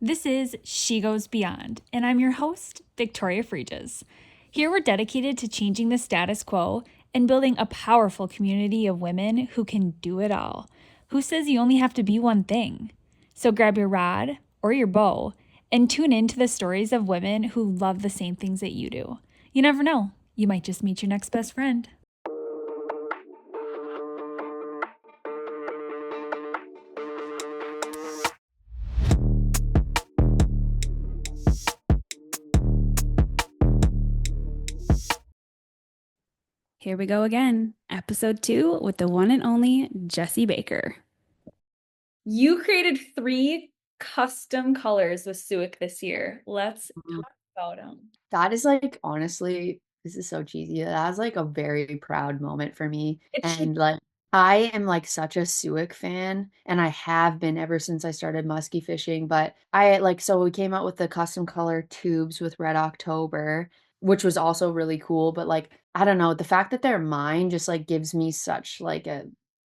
This is She Goes Beyond, and I'm your host, Victoria Fregis. Here we're dedicated to changing the status quo and building a powerful community of women who can do it all. Who says you only have to be one thing? So grab your rod or your bow and tune in to the stories of women who love the same things that you do. You never know, you might just meet your next best friend. Here we go again, episode 2 with the one and only Jessie Baker. You created 3 custom colors with Suick this year. Let's talk about them. That is like, honestly, this is so cheesy. That was like a very proud moment for me. And like, I am like such a Suick fan, and I have been ever since I started musky fishing. But I like, so we came out with the custom color tubes with Red October, which was also really cool. But like, I don't know, the fact that they're mine just like gives me such like a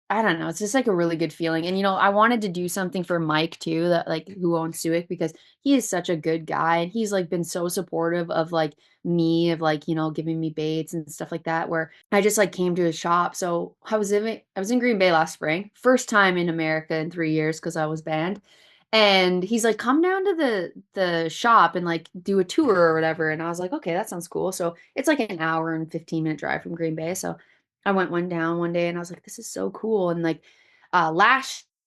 I don't know. It's just like a really good feeling. And I wanted to do something for Mike too, that like who owns Suick, because he is such a good guy and he's like been so supportive of like me, of like, giving me baits and stuff like that, where I just like came to his shop. So I was in Green Bay last spring, first time in America in 3 years because I was banned. And he's like, come down to the shop and like do a tour or whatever. And I was like, okay, that sounds cool. So it's like an hour and 15-minute drive from Green Bay. So I went one down one day and I was like, this is so cool. And like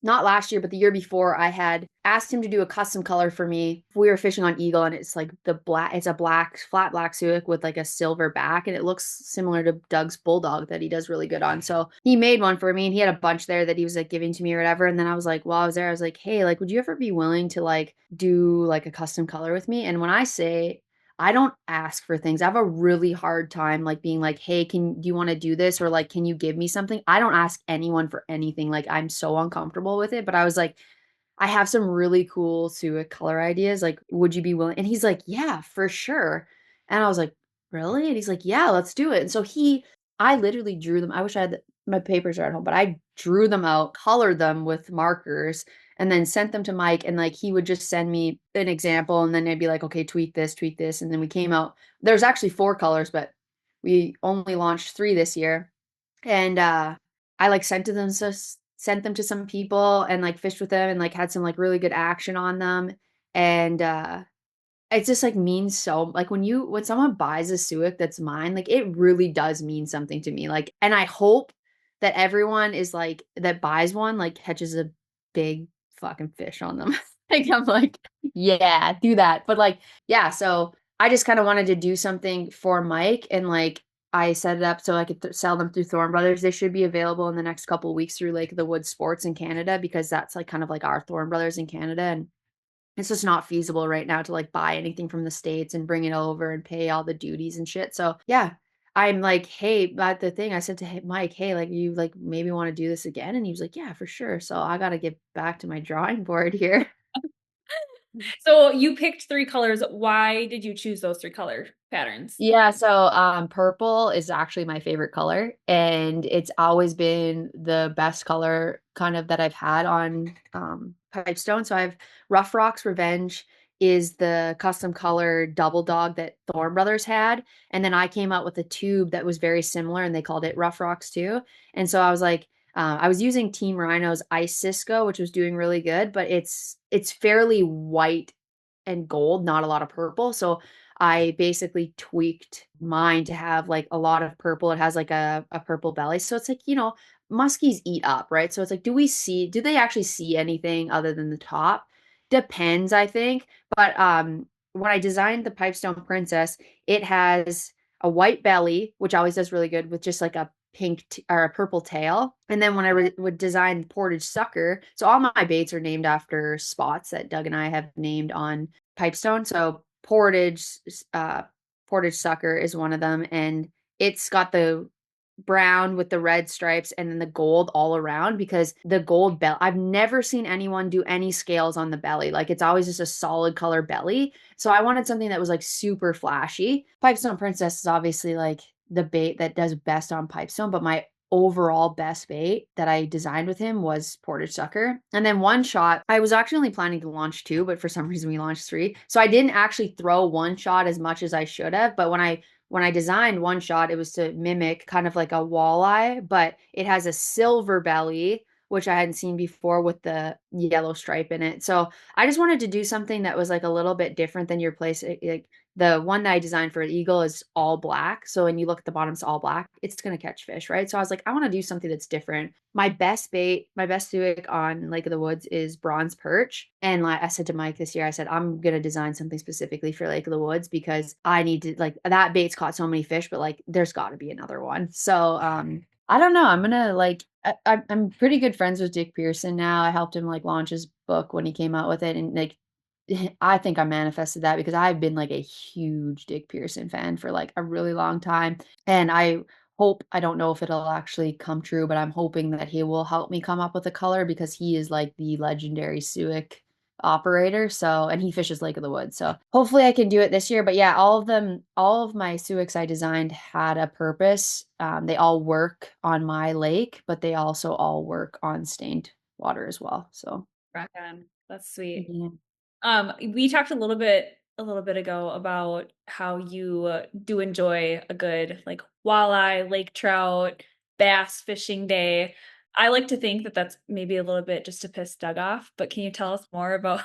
not last year, but the year before, I had asked him to do a custom color for me. We were fishing on Eagle, and it's like it's a flat black Suick with like a silver back, and it looks similar to Doug's Bulldog that he does really good on. So he made one for me, and he had a bunch there that he was like giving to me or whatever. And then I was like, while I was there, I was like, hey, like, would you ever be willing to like do like a custom color with me? And when I say I don't ask for things. I have a really hard time like being like, "Hey, do you want to do this?" or like, "Can you give me something?" I don't ask anyone for anything. Like I'm so uncomfortable with it, but I was like, I have some really cool Suick color ideas. Like, would you be willing? And he's like, "Yeah, for sure." And I was like, "Really?" And he's like, "Yeah, let's do it." And so I literally drew them. I wish I had my papers are at home, but I drew them out, colored them with markers, and then sent them to Mike. And like he would just send me an example, and then I'd be like, "Okay, tweak this." And then we came out. There's actually 4 colors, but we only launched 3 this year. And I like sent them to some people and like fished with them and like had some like really good action on them. And it just like means so like when someone buys a Suick that's mine, like it really does mean something to me. Like, and I hope that everyone is like that buys one like catches a big fucking fish on them. Like I'm like, yeah, do that. But like, yeah, so I just kind of wanted to do something for Mike, and like I set it up so I could sell them through Thorn Brothers. They should be available in the next couple of weeks through Lake of the Woods Sports in Canada, because that's like kind of like our Thorn Brothers in Canada. And it's just not feasible right now to like buy anything from the States and bring it over and pay all the duties and shit. So yeah, I'm like, hey, but the thing I said to Mike, hey, like you like maybe want to do this again? And he was like, yeah, for sure. So I got to get back to my drawing board here. So you picked 3 colors. Why did you choose those 3 color patterns? Yeah, so purple is actually my favorite color, and it's always been the best color kind of that I've had on Pipestone. So I've Rough Rocks Revenge is the custom color double dog that Thorn Brothers had, and then I came out with a tube that was very similar, and they called it Rough Rocks too. And so I was like, I was using Team Rhino's Ice Cisco, which was doing really good, but it's fairly white and gold, not a lot of purple. So I basically tweaked mine to have like a lot of purple. It has like a purple belly. So it's like, muskies eat up, right? So it's like, do they actually see anything other than the top? Depends, I think. But when I designed the Pipestone Princess, it has a white belly, which always does really good with just like a or a purple tail. And then when I would design Portage Sucker, so all my baits are named after spots that Doug and I have named on Pipestone. So uh, Portage Sucker is one of them, and it's got the brown with the red stripes and then the gold all around, because the gold bell I've never seen anyone do any scales on the belly. Like it's always just a solid color belly. So I wanted something that was like super flashy. Pipestone Princess is obviously like the bait that does best on Pipestone, but my overall best bait that I designed with him was portage sucker. And then one shot, I was actually only planning to launch two, but for some reason we launched three. So I didn't actually throw one shot as much as I should have. But when I designed one shot, it was to mimic kind of like a walleye, but it has a silver belly, which I hadn't seen before with the yellow stripe in it. So I just wanted to do something that was like a little bit different than your place. Like the one that I designed for Eagle is all black. So when you look at the bottom, it's all black. It's going to catch fish, right? So I was like, I want to do something that's different. My best bait, my best Suick on Lake of the Woods is bronze perch. And like I said to Mike this year, I said, I'm going to design something specifically for Lake of the Woods because I need to, like, that bait's caught so many fish, but like, there's got to be another one. So, I don't know. I'm gonna like I'm pretty good friends with Dick Pearson now. I helped him like launch his book when he came out with it, and like I think I manifested that because I've been like a huge Dick Pearson fan for like a really long time. And I hope, I don't know if it'll actually come true, but I'm hoping that he will help me come up with a color because he is like the legendary Suick operator. So, and he fishes Lake of the Woods. So hopefully I can do it this year. But yeah, all of them, all of my Suicks I designed had a purpose. They all work on my lake, but they also all work on stained water as well. So, Rock on. That's sweet. yeah. We talked a little bit ago about how you do enjoy a good like walleye, lake trout, bass fishing day. I like to think that that's maybe a little bit just to piss Doug off, but can you tell us more about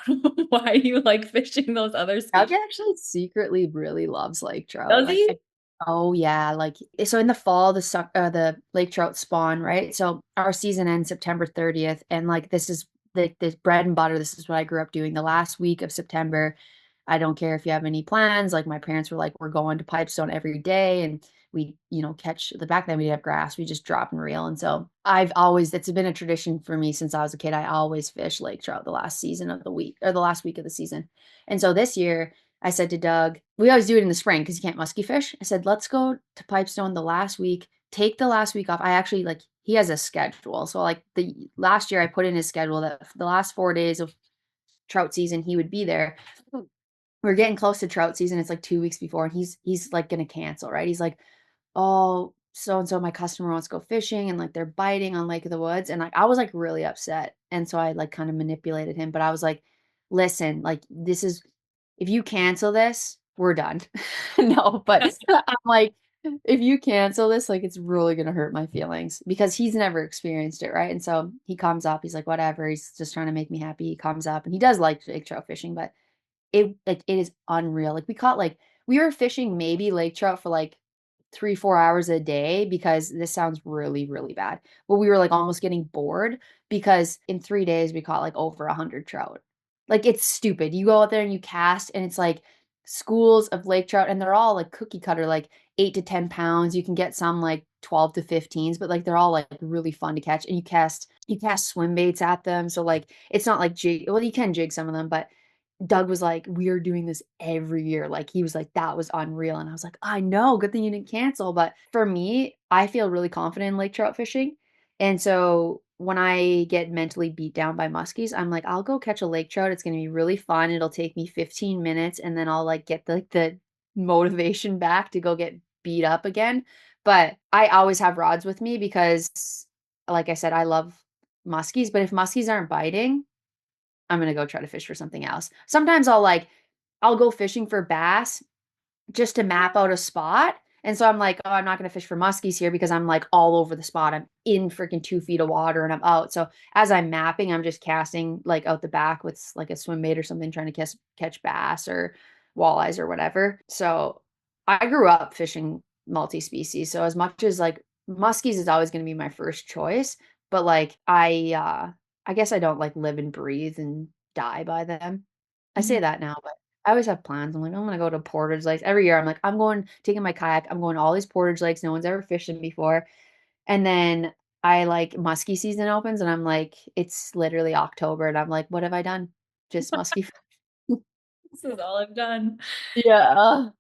why you like fishing those other Doug species? actually secretly really loves lake trout. Does he? Oh yeah, like so in the fall the lake trout spawn, right? So our season ends September 30th, and like this is the bread and butter. This is what I grew up doing. The last week of September, I don't care if you have any plans. Like my parents were like, we're going to Pipestone every day, and we, catch the back then we didn't have grass. We just drop and reel. And so it's been a tradition for me since I was a kid. I always fish lake trout the last season of the week or the last week of the season. And so this year I said to Doug, we always do it in the spring because you can't musky fish. I said, let's go to Pipestone the last week, take the last week off. I actually like, he has a schedule. So like the last year I put in his schedule that the last 4 days of trout season, he would be there. We're getting close to trout season. It's like 2 weeks before, and he's like gonna cancel, right? He's like, oh, so and so my customer wants to go fishing and like they're biting on Lake of the Woods. And like I was like really upset. And so I like kind of manipulated him, but I was like, listen, like this is if you cancel this, we're done. No, but I'm like, if you cancel this, like it's really gonna hurt my feelings because he's never experienced it, right? And so he comes up, he's like, whatever, he's just trying to make me happy. He comes up and he does like lake trout fishing, but it is unreal. Like we were fishing maybe lake trout for like 3-4 hours a day because this sounds really, really bad. But we were like almost getting bored because in 3 days we caught like over 100 trout. Like it's stupid. You go out there and you cast and it's like schools of lake trout and they're all like cookie cutter, like 8 to 10 pounds. You can get some like 12 to 15s, but like they're all like really fun to catch. And you cast swim baits at them. So like it's not like jig. Well, you can jig some of them, but Doug was like, "We're doing this every year." Like he was like, "That was unreal." And I was like, "I know, good thing you didn't cancel." But for me, I feel really confident in lake trout fishing. And so when I get mentally beat down by muskies, I'm like, I'll go catch a lake trout. It's gonna be really fun. It'll take me 15 minutes and then I'll like get the motivation back to go get beat up again. But I always have rods with me because like I said, I love muskies, but if muskies aren't biting, I'm gonna go try to fish for something else. Sometimes I'll go fishing for bass just to map out a spot. And so I'm like, oh, I'm not gonna fish for muskies here because I'm like all over the spot. I'm in freaking 2 feet of water and I'm out. So as I'm mapping, I'm just casting like out the back with like a swim bait or something, trying to catch bass or walleyes or whatever. So I grew up fishing multi-species. So as much as like muskies is always gonna be my first choice, but like I guess I don't like live and breathe and die by them. I say Mhm. that now, but I always have plans. I'm like, I'm gonna go to Portage Lakes every year. I'm like, I'm going taking my kayak. I'm going to all these Portage Lakes. No one's ever fished them before. And then I like muskie season opens, and I'm like, it's literally October, and I'm like, what have I done? Just muskie. This is all I've done. Yeah.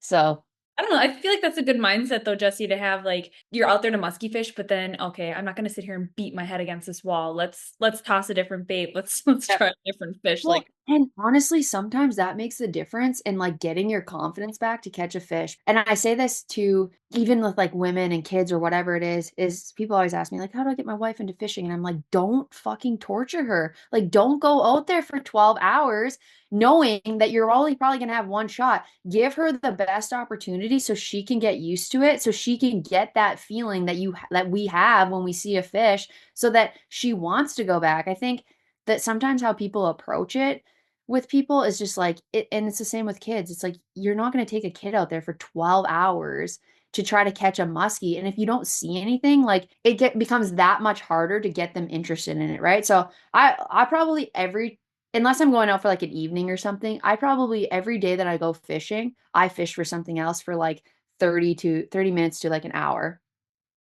So I don't know. I feel like that's a good mindset though, Jesse, to have like you're out there to musky fish, but then okay, I'm not gonna sit here and beat my head against this wall. Let's toss a different bait. Let's yeah. try a different fish. Well, Like And honestly, sometimes that makes the difference in like getting your confidence back to catch a fish. And I say this to even with like women and kids or whatever it is people always ask me, like, how do I get my wife into fishing? And I'm like, don't fucking torture her. Like, don't go out there for 12 hours knowing that you're only probably gonna have one shot. Give her the best opportunity so she can get used to it, so she can get that feeling that we have when we see a fish, so that she wants to go back. I think that sometimes how people approach it with people is just like it, and it's the same with kids. It's like you're not going to take a kid out there for 12 hours to try to catch a muskie, and if you don't see anything, like becomes that much harder to get them interested in it, right? So I probably every unless I'm going out for like an evening or something, I probably every day that I go fishing, I fish for something else for like 30 minutes to like an hour,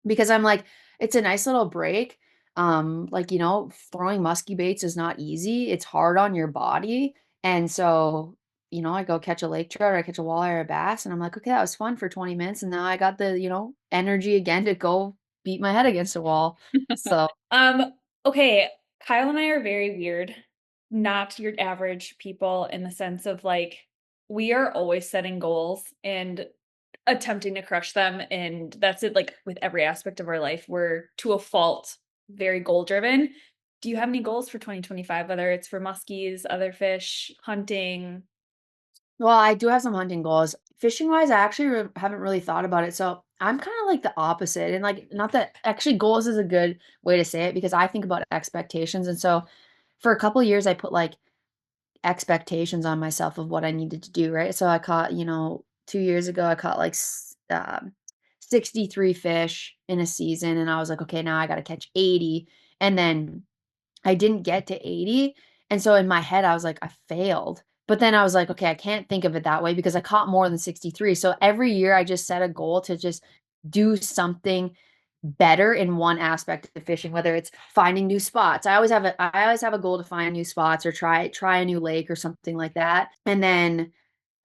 because I'm like, it's a nice little break. Like, throwing musky baits is not easy. It's hard on your body. And so, I go catch a lake trout or I catch a walleye or a bass, and I'm like, okay, that was fun for 20 minutes. And now I got the, energy again to go beat my head against a wall. So, Um, okay, Kyle and I are very weird, not your average people in the sense of like we are always setting goals and attempting to crush them, and that's it like with every aspect of our life. We're to a fault very goal driven. Do you have any goals for 2025, whether it's for muskies, other fish, hunting? well, I do have some hunting goals. Fishing wise, I actually haven't really thought about it. So I'm kind of like the opposite. And like, not that actually goals is a good way to say it, because I think about expectations. And so for a couple years, I put like expectations on myself of what I needed to do, right? So I caught, 2 years ago, I caught like 63 fish in a season. And I was like, okay, now I got to catch 80. And then I didn't get to 80. And so in my head, I was like, I failed. But then I was like, okay, I can't think of it that way because I caught more than 63. So every year I just set a goal to just do something better in one aspect of fishing, whether it's finding new spots. I always have a goal to find new spots or try a new lake or something like that. And then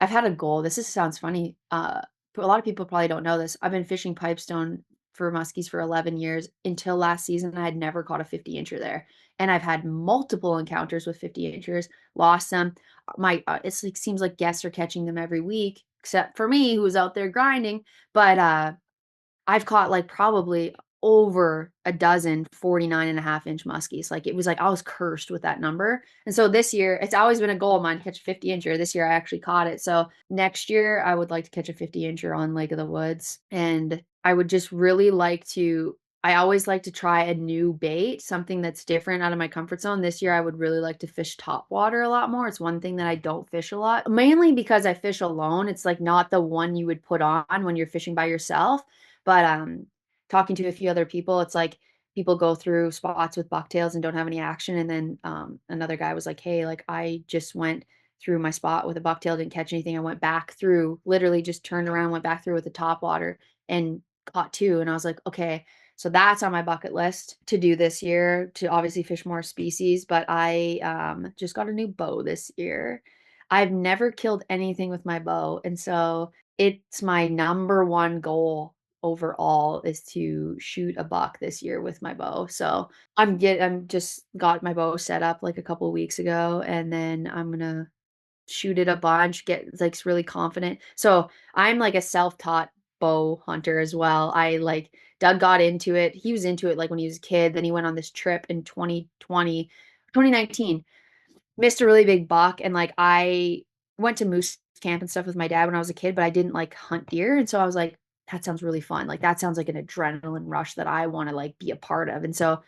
I've had a goal. Sounds funny. A lot of people probably don't know this. I've been fishing pipestone for muskies for 11 years. Until last season, I had never caught a 50 incher there. And I've had multiple encounters with 50 inchers, lost them. It's like seems like guests are catching them every week, except for me, who's out there grinding. But I've caught like probably over a dozen 49.5 inch muskies. Like it was like I was cursed with that number. And so this year, it's always been a goal of mine to catch a 50 incher. This year I actually caught it. So next year I would like to catch a 50 incher on Lake of the Woods. And I would just really like to I always like to try a new bait, something that's different out of my comfort zone. This year I would really like to fish top water a lot more. It's one thing that I don't fish a lot, mainly because I fish alone. It's like not the one you would put on when you're fishing by yourself. But talking to a few other people, it's like people go through spots with bucktails and don't have any action. And then another guy was like, hey, like I just went through my spot with a bucktail, didn't catch anything. I went back through, literally just turned around, went back through with the top water and caught two. And I was like, okay, so that's on my bucket list to do this year, to obviously fish more species. But I just got a new bow this year. I've never killed anything with my bow. And so it's my number one goal overall is to shoot a buck this year with my bow. So I'm just got my bow set up like a couple weeks ago, and then I'm gonna shoot it a bunch, get like really confident. So I'm like a self-taught bow hunter as well. I like Doug got into it. He was into it like when he was a kid. Then he went on this trip in 2020, 2019, missed a really big buck, and like I went to moose camp and stuff with my dad when I was a kid, but I didn't like hunt deer. And so I was like, that sounds really fun. Like that sounds like an adrenaline rush that I want to like be a part of. And so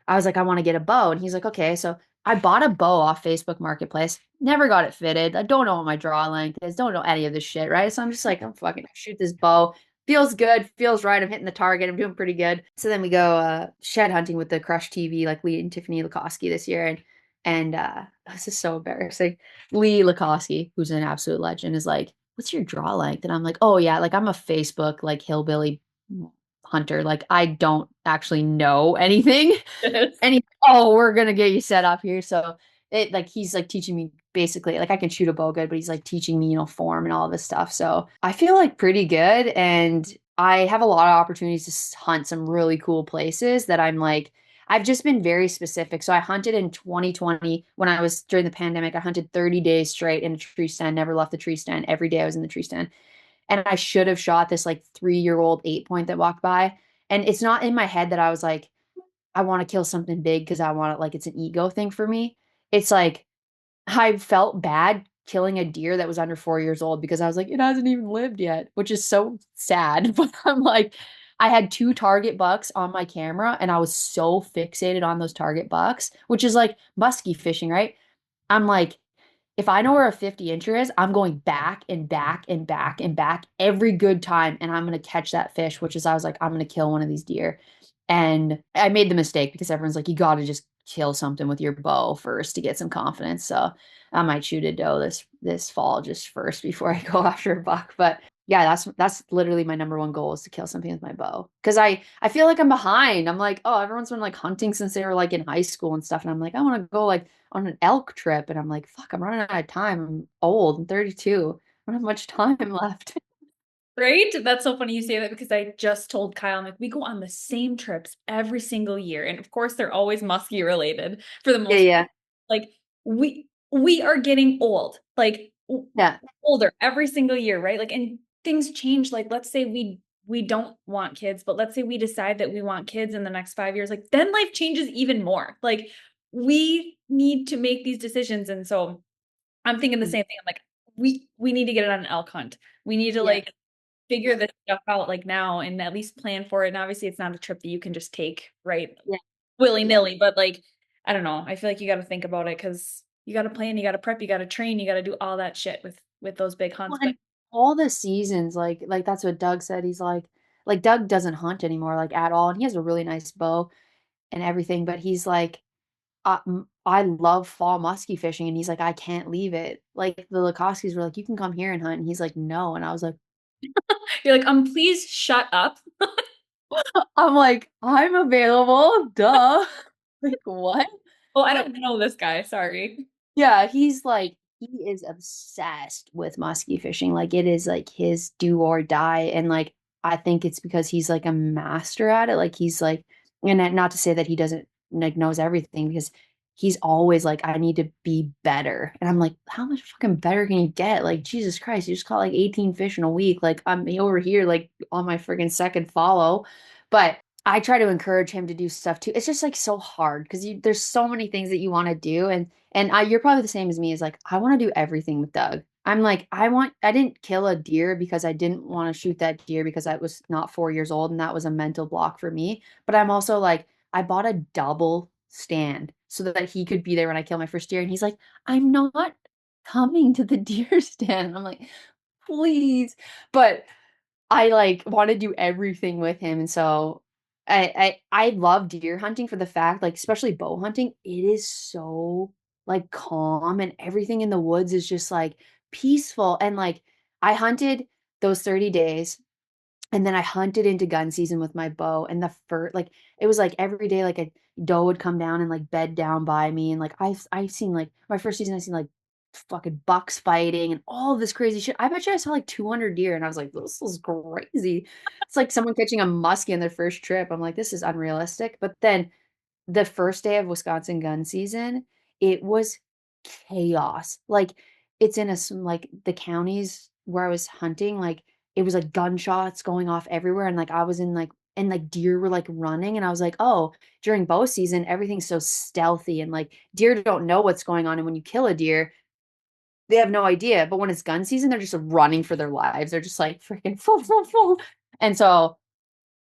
I was like, I want to get a bow. And he's like, okay. So I bought a bow off Facebook Marketplace, never got it fitted. I don't know what my draw length is, don't know any of this shit, right? So I'm just like, I'm fucking shoot this bow. Feels good, feels right. I'm hitting the target. I'm doing pretty good. So then we go shed hunting with the Crush TV, like Lee and Tiffany Lukoski this year. And this is so embarrassing. Lee Lukoski, who's an absolute legend, is like, what's your draw length? And I'm like, oh yeah, like I'm a Facebook like hillbilly hunter. Like I don't actually know anything. And he's, oh, we're gonna get you set up here. So it like he's like teaching me basically like I can shoot a bow good, but he's like teaching me, form and all this stuff. So I feel like pretty good, and I have a lot of opportunities to hunt some really cool places that I'm like I've just been very specific. So I hunted in 2020 when I was during the pandemic. I hunted 30 days straight in a tree stand, never left the tree stand. Every day I was in the tree stand. And I should have shot this like 3-year-old 8 point that walked by. And it's not in my head that I was like, I want to kill something big because I want it, like it's an ego thing for me. It's like I felt bad killing a deer that was under 4 years old because I was like, it hasn't even lived yet, which is so sad. But I'm like, I had two target bucks on my camera and I was so fixated on those target bucks, which is like musky fishing, right? I'm like, if I know where a 50 incher is, I'm going back and back and back and back every good time. And I'm going to catch that fish, which is, I was like, I'm going to kill one of these deer. And I made the mistake because everyone's like, you got to just kill something with your bow first to get some confidence. So I might shoot a doe this fall just first before I go after a buck. But yeah, that's literally my number one goal is to kill something with my bow. Because I feel like I'm behind. I'm like, oh, everyone's been like hunting since they were like in high school and stuff. And I'm like, I want to go like on an elk trip. And I'm like, fuck, I'm running out of time. I'm old. I'm 32. I don't have much time left. Right? That's so funny you say that because I just told Kyle, I'm like, we go on the same trips every single year. And of course, they're always muskie related for the Yeah, most part. yeah, Like we are getting old, like yeah. older every single year, right? Like, and things change. Like, let's say we don't want kids, but let's say we decide that we want kids in the next 5 years, like then life changes even more. Like we need to make these decisions. And so I'm thinking the Mm. same thing. I'm like, we need to get it on an elk hunt. We need to Yeah, like figure this stuff out like now and at least plan for it. And obviously it's not a trip that you can just take, right? yeah, yeah. Willy-nilly, but like, I don't know. I feel like you got to think about it because you got to plan, you got to prep, you got to train, you got to do all that shit with those big hunts. Well, But and all the seasons, like that's what Doug said. He's like Doug doesn't hunt anymore, like at all, and he has a really nice bow and everything. But he's like, I love fall musky fishing, and he's like, I can't leave it. Like the Lakoskis were like, you can come here and hunt, and he's like, no, and I was like, you're like, please shut up. I'm like, I'm available, duh. Like what? Oh, I But don't know this guy. Sorry. yeah, he's like he is obsessed with musky fishing. Like it is like his do or die. And like I think it's because he's like a master at it. Like he's like, and not to say that he doesn't like knows everything because he's always like, I need to be better. And I'm like, how much fucking better can you get? Like Jesus Christ, you just caught like 18 fish in a week. Like I'm over here like on my friggin' second follow. But I try to encourage him to do stuff too. It's just like so hard because you there's so many things that you want to do and you're probably the same as me is like I want to do everything with Doug. I'm like I didn't kill a deer because I didn't want to shoot that deer because I was not 4 years old and that was a mental block for me. But I'm also like I bought a double stand so that he could be there when I kill my first deer and he's like I'm not coming to the deer stand. And I'm like please. But I like want to do everything with him, and so I love deer hunting for the fact, like especially bow hunting, it is so like calm and everything in the woods is just like peaceful. And like I hunted those 30 days and then I hunted into gun season with my bow and the fur like it was like every day like a doe would come down and like bed down by me and like I've seen like my first season I seen like fucking bucks fighting and all this crazy shit. I bet you I saw like 200 deer and I was like this is crazy. It's like someone catching a muskie on their first trip. I'm like this is unrealistic. But then the first day of Wisconsin gun season, it was chaos. Like it's in like the counties where I was hunting, like it was like gunshots going off everywhere. And like I was in like and like deer were like running. And I was like, oh, during bow season, everything's so stealthy and like deer don't know what's going on. And when you kill a deer, they have no idea. But when it's gun season, they're just running for their lives. They're just like freaking full, full, full. And so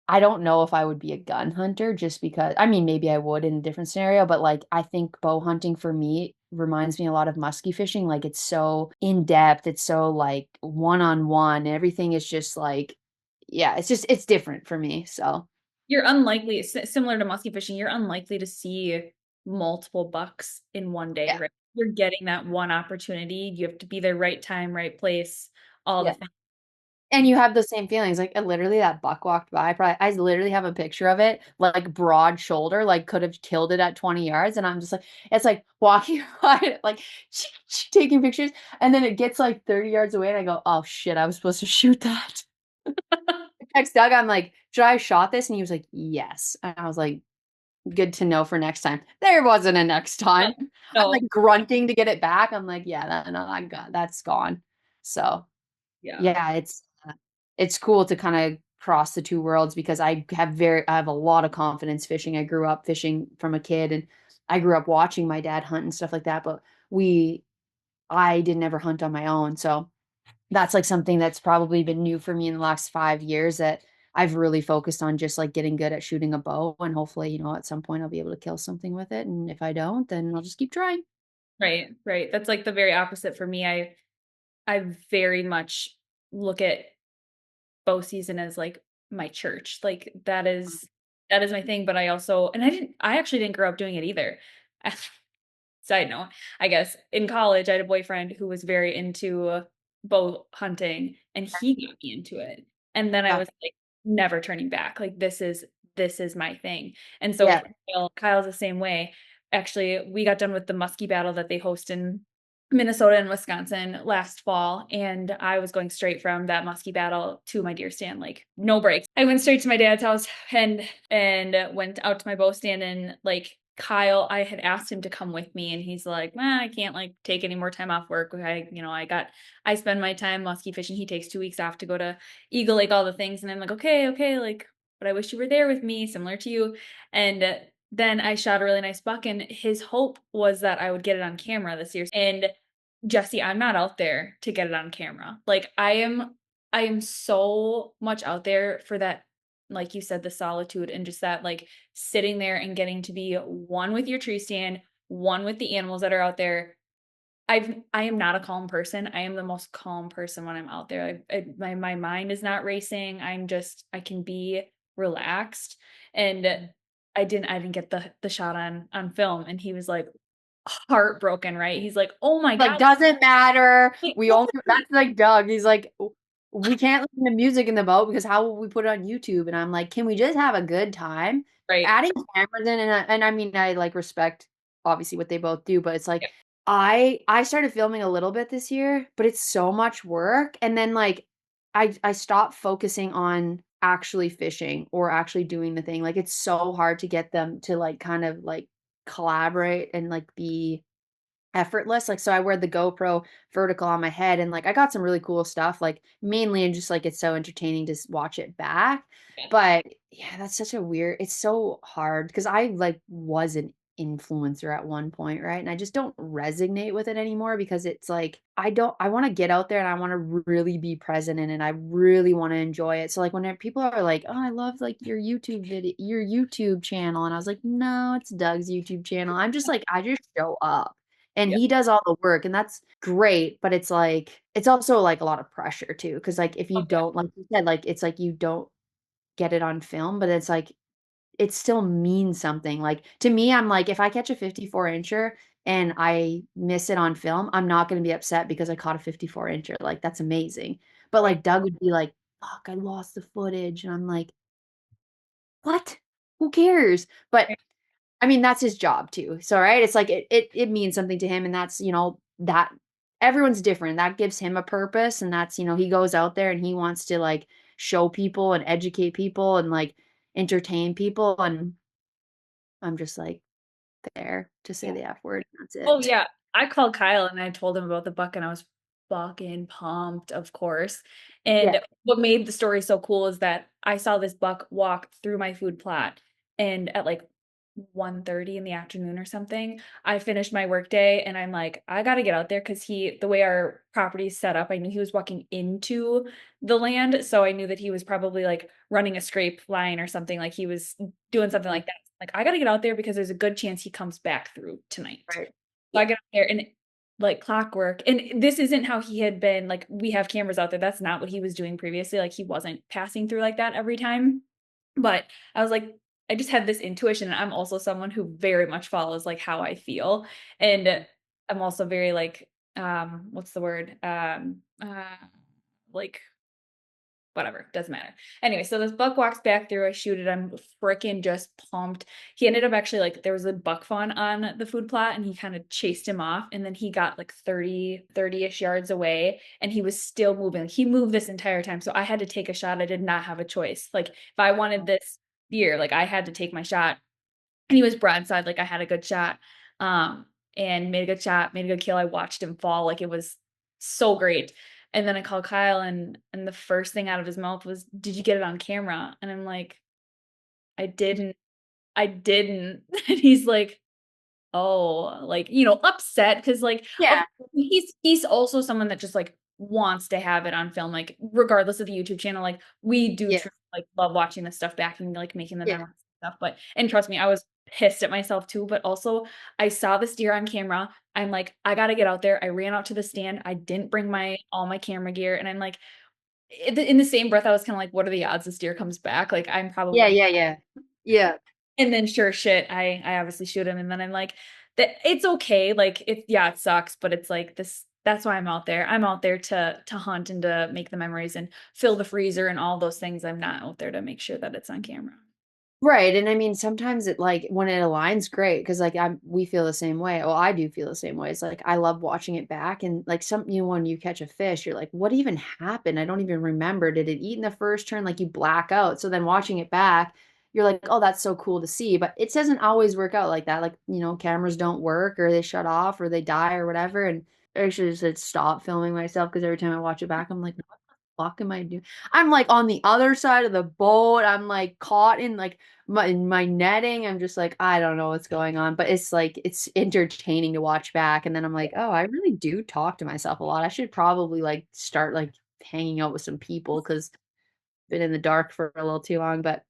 I don't know if I would be a gun hunter just because, I mean, maybe I would in a different scenario, but like I think bow hunting for me reminds me a lot of musky fishing. Like it's so in depth, it's so like one on one, and everything is just like, yeah, it's different for me. So, You're unlikely, similar to musky fishing, you're unlikely to see multiple bucks in one day, yeah, right? You're getting that one opportunity. You have to be there, right time, right place, all the yeah. things. And you have the same feelings. Like literally that buck walked by. Probably, I literally have a picture of it, like broad shoulder, like could have killed it at 20 yards. And I'm just like, it's like walking by, like taking pictures. And then it gets like 30 yards away. And I go, oh shit, I was supposed to shoot that. I text Doug, I'm like, should I have shot this? And he was like, yes. And I was like, good to know for next time. There wasn't a next No, time. I'm like no, grunting to get it back. I'm like, yeah, no, I got that's gone. So yeah, yeah, it's cool to kind of cross the two worlds because I have a lot of confidence fishing. I grew up fishing from a kid and I grew up watching my dad hunt and stuff like that, but we I didn't ever hunt on my own. So that's like something that's probably been new for me in the last 5 years that I've really focused on just like getting good at shooting a bow and hopefully, at some point I'll be able to kill something with it. And if I don't, then I'll just keep trying. right, right. That's like the very opposite for me. I very much look at bow season as like my church. Like that is my thing. But I actually didn't grow up doing it either. Side note, I guess in college I had a boyfriend who was very into bow hunting and he got me into it. And then I Yeah. was like never turning back. Like this is my thing. And so with Yeah. Kyle's the same way. Actually, we got done with the muskie battle that they host in Minnesota and Wisconsin last fall, and I was going straight from that muskie battle to my deer stand, like no breaks. I went straight to my dad's house and went out to my bow stand and like Kyle, I had asked him to come with me and he's like, I can't like take any more time off work. I spend my time muskie fishing. He takes 2 weeks off to go to Eagle Lake, all the things. And I'm like, okay, like, but I wish you were there with me, similar to you. And then I shot a really nice buck, and his hope was that I would get it on camera this year. And Jessie, I'm not out there to get it on camera. Like I am so much out there for that, like you said, the solitude and just that like sitting there and getting to be one with your tree stand, one with the animals that are out there. I am not a calm person. I am the most calm person when I'm out there. My mind is not racing. I can be relaxed. And I didn't get the shot on film, and he was like heartbroken, right? He's like, "Oh my Like, God." doesn't matter. Like, We well, only, that's like Doug. He's like, we can't listen to music in the boat because how will we put it on YouTube? And I'm like, can we just have a good time? right. Adding cameras in, and I mean, I like respect obviously what they both do, but it's like, Yeah. I started filming a little bit this year, but it's so much work. And then like, I stopped focusing on actually fishing or actually doing the thing. Like, it's so hard to get them to like kind of like collaborate and like be effortless. Like, so I wear the GoPro vertical on my head and like I got some really cool stuff, like mainly and just like it's so entertaining to watch it back. Yeah. But yeah, that's such a weird, it's so hard because I like was an influencer at one point, right? And I just don't resonate with it anymore because it's like I want to get out there and I want to really be present in it. I really want to enjoy it. So like when people are like, "Oh, I love like your YouTube video, your YouTube channel." And I was like, "No, it's Doug's YouTube channel." I'm just like I just show up and Yeah. he does all the work and that's great, but it's like it's also like a lot of pressure too because like if you Oh, yeah. don't, like you said, like it's like you don't get it on film, but it's like it still means something. Like to me, I'm like if I catch a 54 incher and I miss it on film, I'm not going to be upset because I caught a 54 incher. Like that's amazing. But Right. like Doug would be like, fuck, I lost the footage, and I'm like, what, who cares? But Right. I mean, that's his job too. So, right? It's like it means something to him, and that's, that everyone's different. That gives him a purpose, and that's, he goes out there and he wants to like show people and educate people and like entertain people, and I'm just like there to say Yeah. the F word. That's Oh it. yeah. I called Kyle and I told him about the buck and I was fucking pumped, of course. Yeah. And what made the story so cool is that I saw this buck walk through my food plot, and at like 1:30 in the afternoon or something, I finished my workday and I'm like, I gotta get out there because the way our property is set up, I knew he was walking into the land. So I knew that he was probably like running a scrape line or something, like he was doing something Mhm. like that. Like, I gotta get out there because there's a good chance he comes back through tonight. Right. So I Yeah. get out there and like clockwork. And this isn't how he had been. Like, we have cameras out there. That's not what he was doing previously. Like, he wasn't passing through like that every time. But I was like, I just had this intuition. And I'm also someone who very much follows like how I feel. And I'm also very like, what's the word? Like whatever, doesn't matter. Anyway, so this buck walks back through. I shoot it. I'm freaking just pumped. He ended up actually like there was a buck fawn on the food plot and he kind of chased him off. And then he got like 30-ish yards away and he was still moving. Like, he moved this entire time. So I had to take a shot. I did not have a choice. Like if I wanted this deer, like I had to take my shot. and he was broadside, like I had a good shot. Um, and made a good shot, made a good kill. I watched him fall. Like it was so great. And then I called Kyle and the first thing out of his mouth was, "Did you get it on camera?" And I'm like, "I didn't. I didn't." And he's like, "Oh," like, upset because like, of Yeah. he's also someone that just, like, wants to have it on film, like, regardless of the YouTube channel, like, we do Yeah. like, love watching this stuff back and, like, making the Yeah. memories and stuff, and trust me, I was pissed at myself too, but also, I saw this deer on camera, I'm like, "I gotta get out there." I ran out to the stand, I didn't bring all my camera gear, and I'm like in the same breath, I was kinda like, "What are the odds this deer comes back?" Like, I'm Yeah, probably yeah, yeah. Yeah. and then sure shit, I obviously shoot him, and then I'm like, "That it's okay." Like, yeah, it sucks, but it's like this that's why I'm out there. I'm out there to hunt and to make the memories and fill the freezer and all those things. I'm not out there to make sure that it's on camera. Right, and I mean, sometimes it like when it aligns, great because like we feel the same way. Well, I do feel the same way. It's like I love watching it back, and like when you catch a fish, you're like, what even happened? I don't even remember. Did it eat in the first turn? Like you black out. So then watching it back, you're like, oh, that's so cool to see. But it doesn't always work out like that. Like cameras don't work, or they shut off, or they die, or whatever. And I actually just said stop filming myself because every time I watch it back, I'm like, fuck am I doing? I'm like on the other side of the boat. I'm like caught in like my netting. I'm just like, I don't know what's going on, but it's like it's entertaining to watch back. And then I'm like, oh, I really do talk to myself a lot. I should probably like start like hanging out with some people because been in the dark for a little too long. But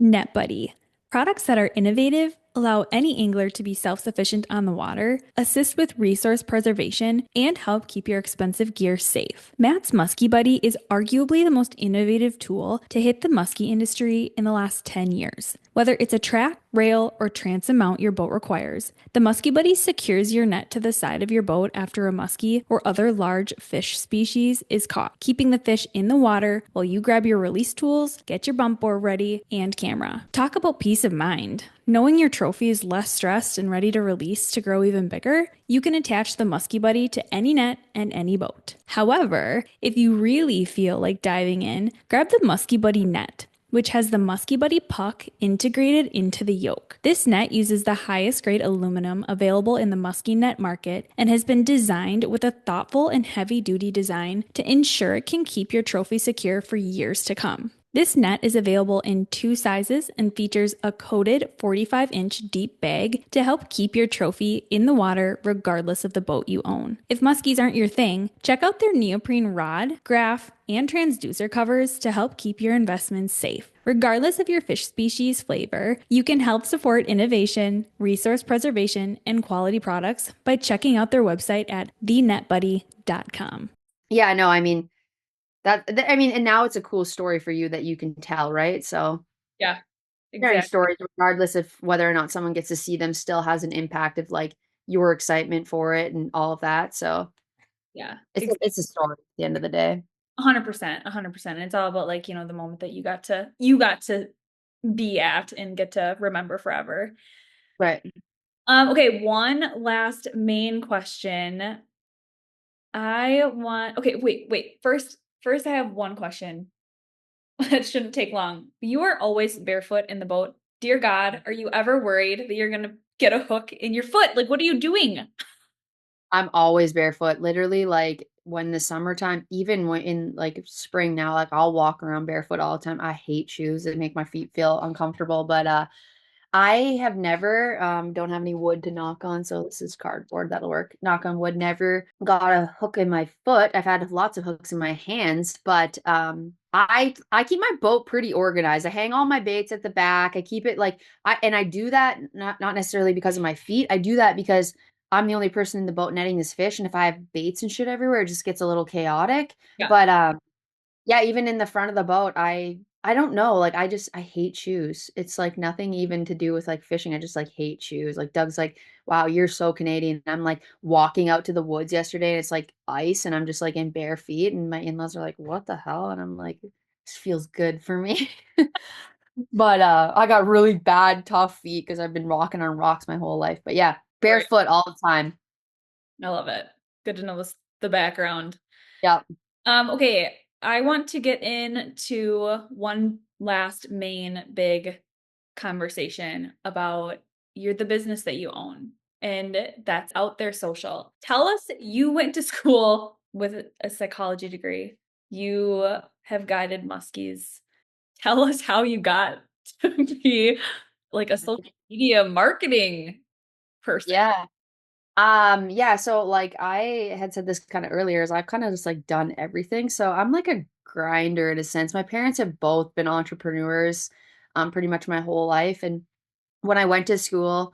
NetBuddy. Products that are innovative, allow any angler to be self sufficient on the water, assist with resource preservation, and help keep your expensive gear safe. Matt's Muskie Buddy is arguably the most innovative tool to hit the muskie industry in the last 10 years. Whether it's a track, rail, or transom mount your boat requires, the Muskie Buddy secures your net to the side of your boat after a muskie or other large fish species is caught, keeping the fish in the water while you grab your release tools, get your bump board ready, and camera. Talk about peace of mind. Knowing your trophy is less stressed and ready to release to grow even bigger, you can attach the Muskie Buddy to any net and any boat. However, if you really feel like diving in, grab the Muskie Buddy net, which has the Muskie Buddy puck integrated into the yoke. This net uses the highest grade aluminum available in the muskie net market and has been designed with a thoughtful and heavy duty design to ensure it can keep your trophy secure for years to come. This net is available in 2 sizes and features a coated 45-inch deep bag to help keep your trophy in the water regardless of the boat you own. If muskies aren't your thing, check out their neoprene rod, graph, and transducer covers to help keep your investments safe. Regardless of your fish species flavor, you can help support innovation, resource preservation, and quality products by checking out their website at thenetbuddy.com. yeah, no, I mean I mean, and now it's a cool story for you that you can tell, right? So Yeah, sharing exactly. stories, regardless of whether or not someone gets to see them, still has an impact of like your excitement for it and all of that. So Yeah, it's a story at the end of the day. 100%, 100%. And it's all about like, the moment that you got to be at and get to remember forever. Right. Okay, one last main question. Okay, wait. First I have one question. That shouldn't take long. You are always barefoot in the boat. Dear God, are you ever worried that you're gonna get a hook in your foot? Like, what are you doing? I'm always barefoot. Literally, like when the summertime, even when in like spring now, like I'll walk around barefoot all the time. I hate shoes that make my feet feel uncomfortable, but I have never, don't have any wood to knock on, so this is cardboard, that'll work. Knock on wood, never got a hook in my foot. I've had lots of hooks in my hands, but I keep my boat pretty organized. I hang all my baits at the back. I keep it like I do that not necessarily because of my feet. I do that because I'm the only person in the boat netting this fish, and if I have baits and shit everywhere, it just gets a little chaotic. Yeah. But yeah, even in the front of the boat, I don't know, like, I hate shoes. It's, like, nothing even to do with, like, fishing, I just, like, hate shoes. Like, Doug's like, "Wow, you're so Canadian." I'm, like, walking out to the woods yesterday, and it's, like, ice, and I'm just, like, in bare feet, and my in-laws are like, "What the hell?" And I'm like, "This feels good for me." But, I got really bad, tough feet because 'cause I've been walking on rocks my whole life. But, yeah, Right. barefoot all the time. I love it. Good to know the background. Yeah. Okay, I want to get into one last main big conversation about the business that you own, and that's Out There Social. Tell us, you went to school with a psychology degree. You have guided Muskies. Tell us how you got to be like a social media marketing person. Yeah. Yeah, so like I had said this kind of earlier, is I've kind of just like done everything. So I'm like a grinder in a sense. My parents have both been entrepreneurs pretty much my whole life. And when I went to school,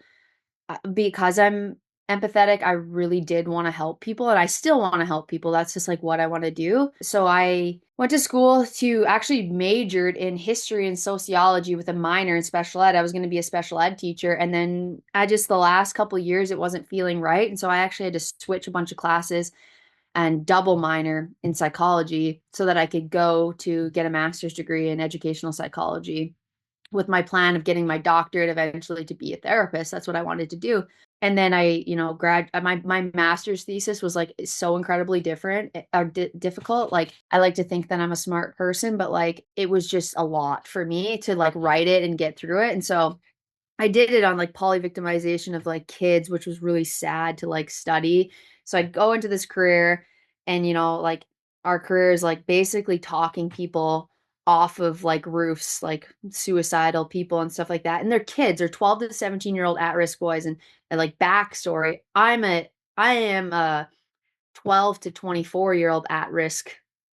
because I'm empathetic, I really did want to help people and I still want to help people. That's just like what I want to do. So I went to school to actually majored in history and sociology with a minor in special ed. I was going to be a special ed teacher. And then I just, the last couple years, it wasn't feeling right. And so I actually had to switch a bunch of classes and double minor in psychology so that I could go to get a master's degree in educational psychology with my plan of getting my doctorate eventually to be a therapist. That's what I wanted to do. And then I, my master's thesis was like so incredibly different or difficult. Like I like to think that I'm a smart person, but like it was just a lot for me to like write it and get through it. And so I did it on like polyvictimization of like kids, which was really sad to like study. So I'd go into this career and, like our career is like basically talking people off of like roofs, like suicidal people and stuff like that. And they're kids, they're 12 to 17-year-old at-risk boys. And like backstory, I am a 12 to 24-year-old at-risk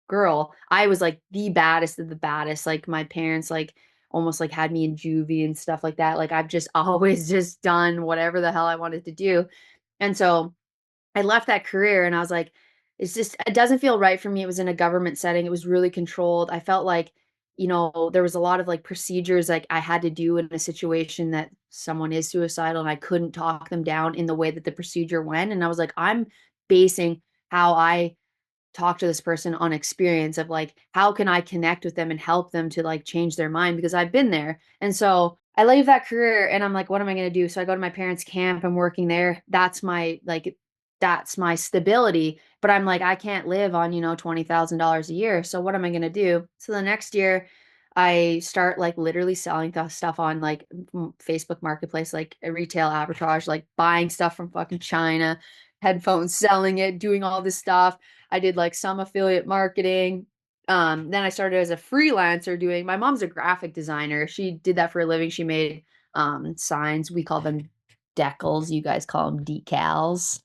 girl. I was like the baddest of the baddest. Like my parents like almost like had me in juvie and stuff like that. Like I've just always just done whatever the hell I wanted to do. And so I left that career and I was like, it doesn't feel right for me. It was in a government setting. It was really controlled. I felt like, there was a lot of like procedures like I had to do in a situation that someone is suicidal and I couldn't talk them down in the way that the procedure went. And I was like, I'm basing how I talk to this person on experience of like how can I connect with them and help them to like change their mind because I've been there. And so I leave that career and I'm like, what am I going to do? So I go to my parents' camp. I'm working there. That's my stability. But I'm like, I can't live on, $20,000 a year. So what am I going to do? So the next year I start like literally selling stuff on like Facebook Marketplace, like a retail arbitrage, like buying stuff from fucking China, headphones, selling it, doing all this stuff. I did like some affiliate marketing. Then I started as a freelancer doing, my mom's a graphic designer. She did that for a living. She made signs. We call them decals. You guys call them decals.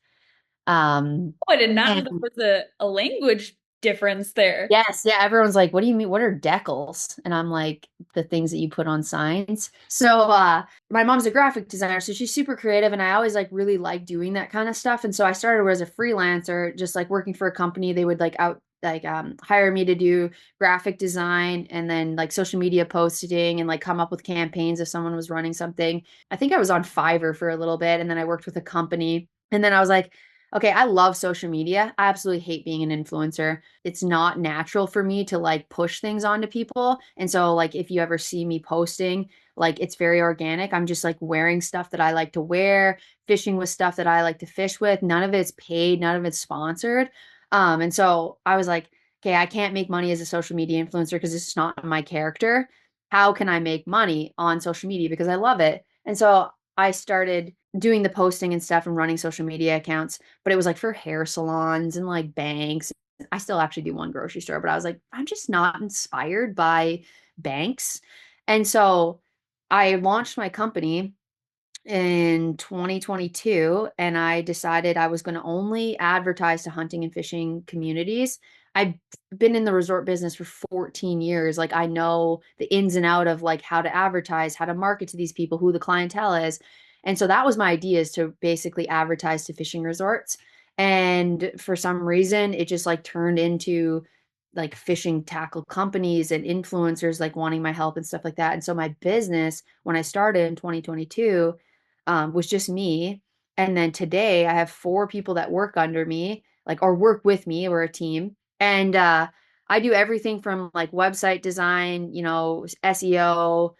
Oh, I did not know And there was a language difference there. yes, yeah, everyone's like, what do you mean? What are decals? And I'm like, the things that you put on signs. So my mom's a graphic designer, so she's super creative and I always like really like doing that kind of stuff. And so I started as a freelancer, just like working for a company. They would hire me to do graphic design and then like social media posting and like come up with campaigns if someone was running something. I think I was on Fiverr for a little bit and then I worked with a company. And then I was like, okay, I love social media. I absolutely hate being an influencer. It's not natural for me to like push things onto people. And so like if you ever see me posting, like it's very organic. I'm just like wearing stuff that I like to wear, fishing with stuff that I like to fish with. None of it's paid, none of it's sponsored. And so I was like, okay, I can't make money as a social media influencer because it's not my character. How can I make money on social media? Because I love it. And so I started doing the posting and stuff and running social media accounts, but it was like for hair salons and like banks. I still actually do one grocery store, but I was like, I'm just not inspired by banks. And so I launched my company in 2022 and I decided I was going to only advertise to hunting and fishing communities. I've been in the resort business for 14 years. Like I know the ins and out of like how to advertise, how to market to these people, who the clientele is. And so that was my idea, is to basically advertise to fishing resorts. And for some reason it just like turned into like fishing tackle companies and influencers like wanting my help and stuff like that. And so my business when I started in 2022 was just me. And then today I have 4 people that work under me, like, or work with me. We're a team. And I do everything from like website design, SEO,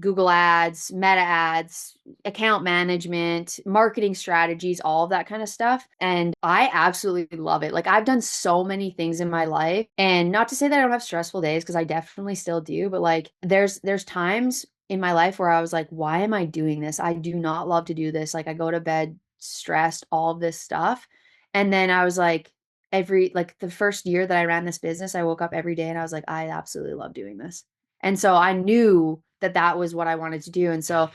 Google ads, meta ads, account management, marketing strategies, all of that kind of stuff. And I absolutely love it. Like I've done so many things in my life, and not to say that I don't have stressful days because I definitely still do, but like there's times in my life where I was like, why am I doing this? I do not love to do this. Like I go to bed stressed, all of this stuff. And then I was like, like the first year that I ran this business, I woke up every day and I was like, I absolutely love doing this. And so I knew that that was what I wanted to do. And so,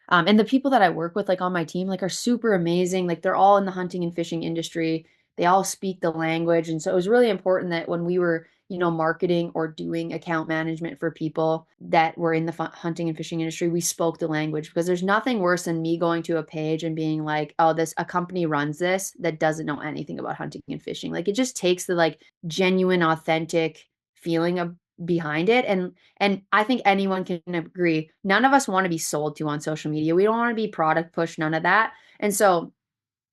and the people that I work with, like on my team, like are super amazing. Like they're all in the hunting and fishing industry. They all speak the language. And so it was really important that when we were, marketing or doing account management for people that were in the hunting and fishing industry, we spoke the language because there's nothing worse than me going to a page and being like, oh, a company runs this that doesn't know anything about hunting and fishing. Like it just takes the like genuine, authentic feeling of behind it. And I think anyone can agree. None of us want to be sold to on social media. We don't want to be product push, none of that. And so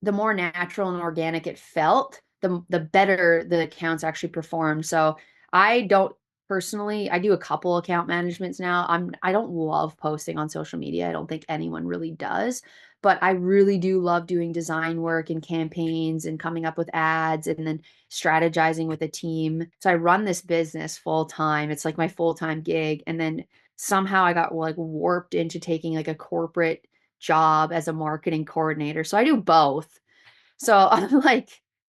the more natural and organic it felt, the better the accounts actually performed. So I don't personally, I do a couple account managements now. I don't love posting on social media. I don't think anyone really does, but I really do love doing design work and campaigns and coming up with ads and then strategizing with a team. So I run this business full time. It's like my full-time gig. And then somehow I got like warped into taking like a corporate job as a marketing coordinator. So I do both. So I'm like,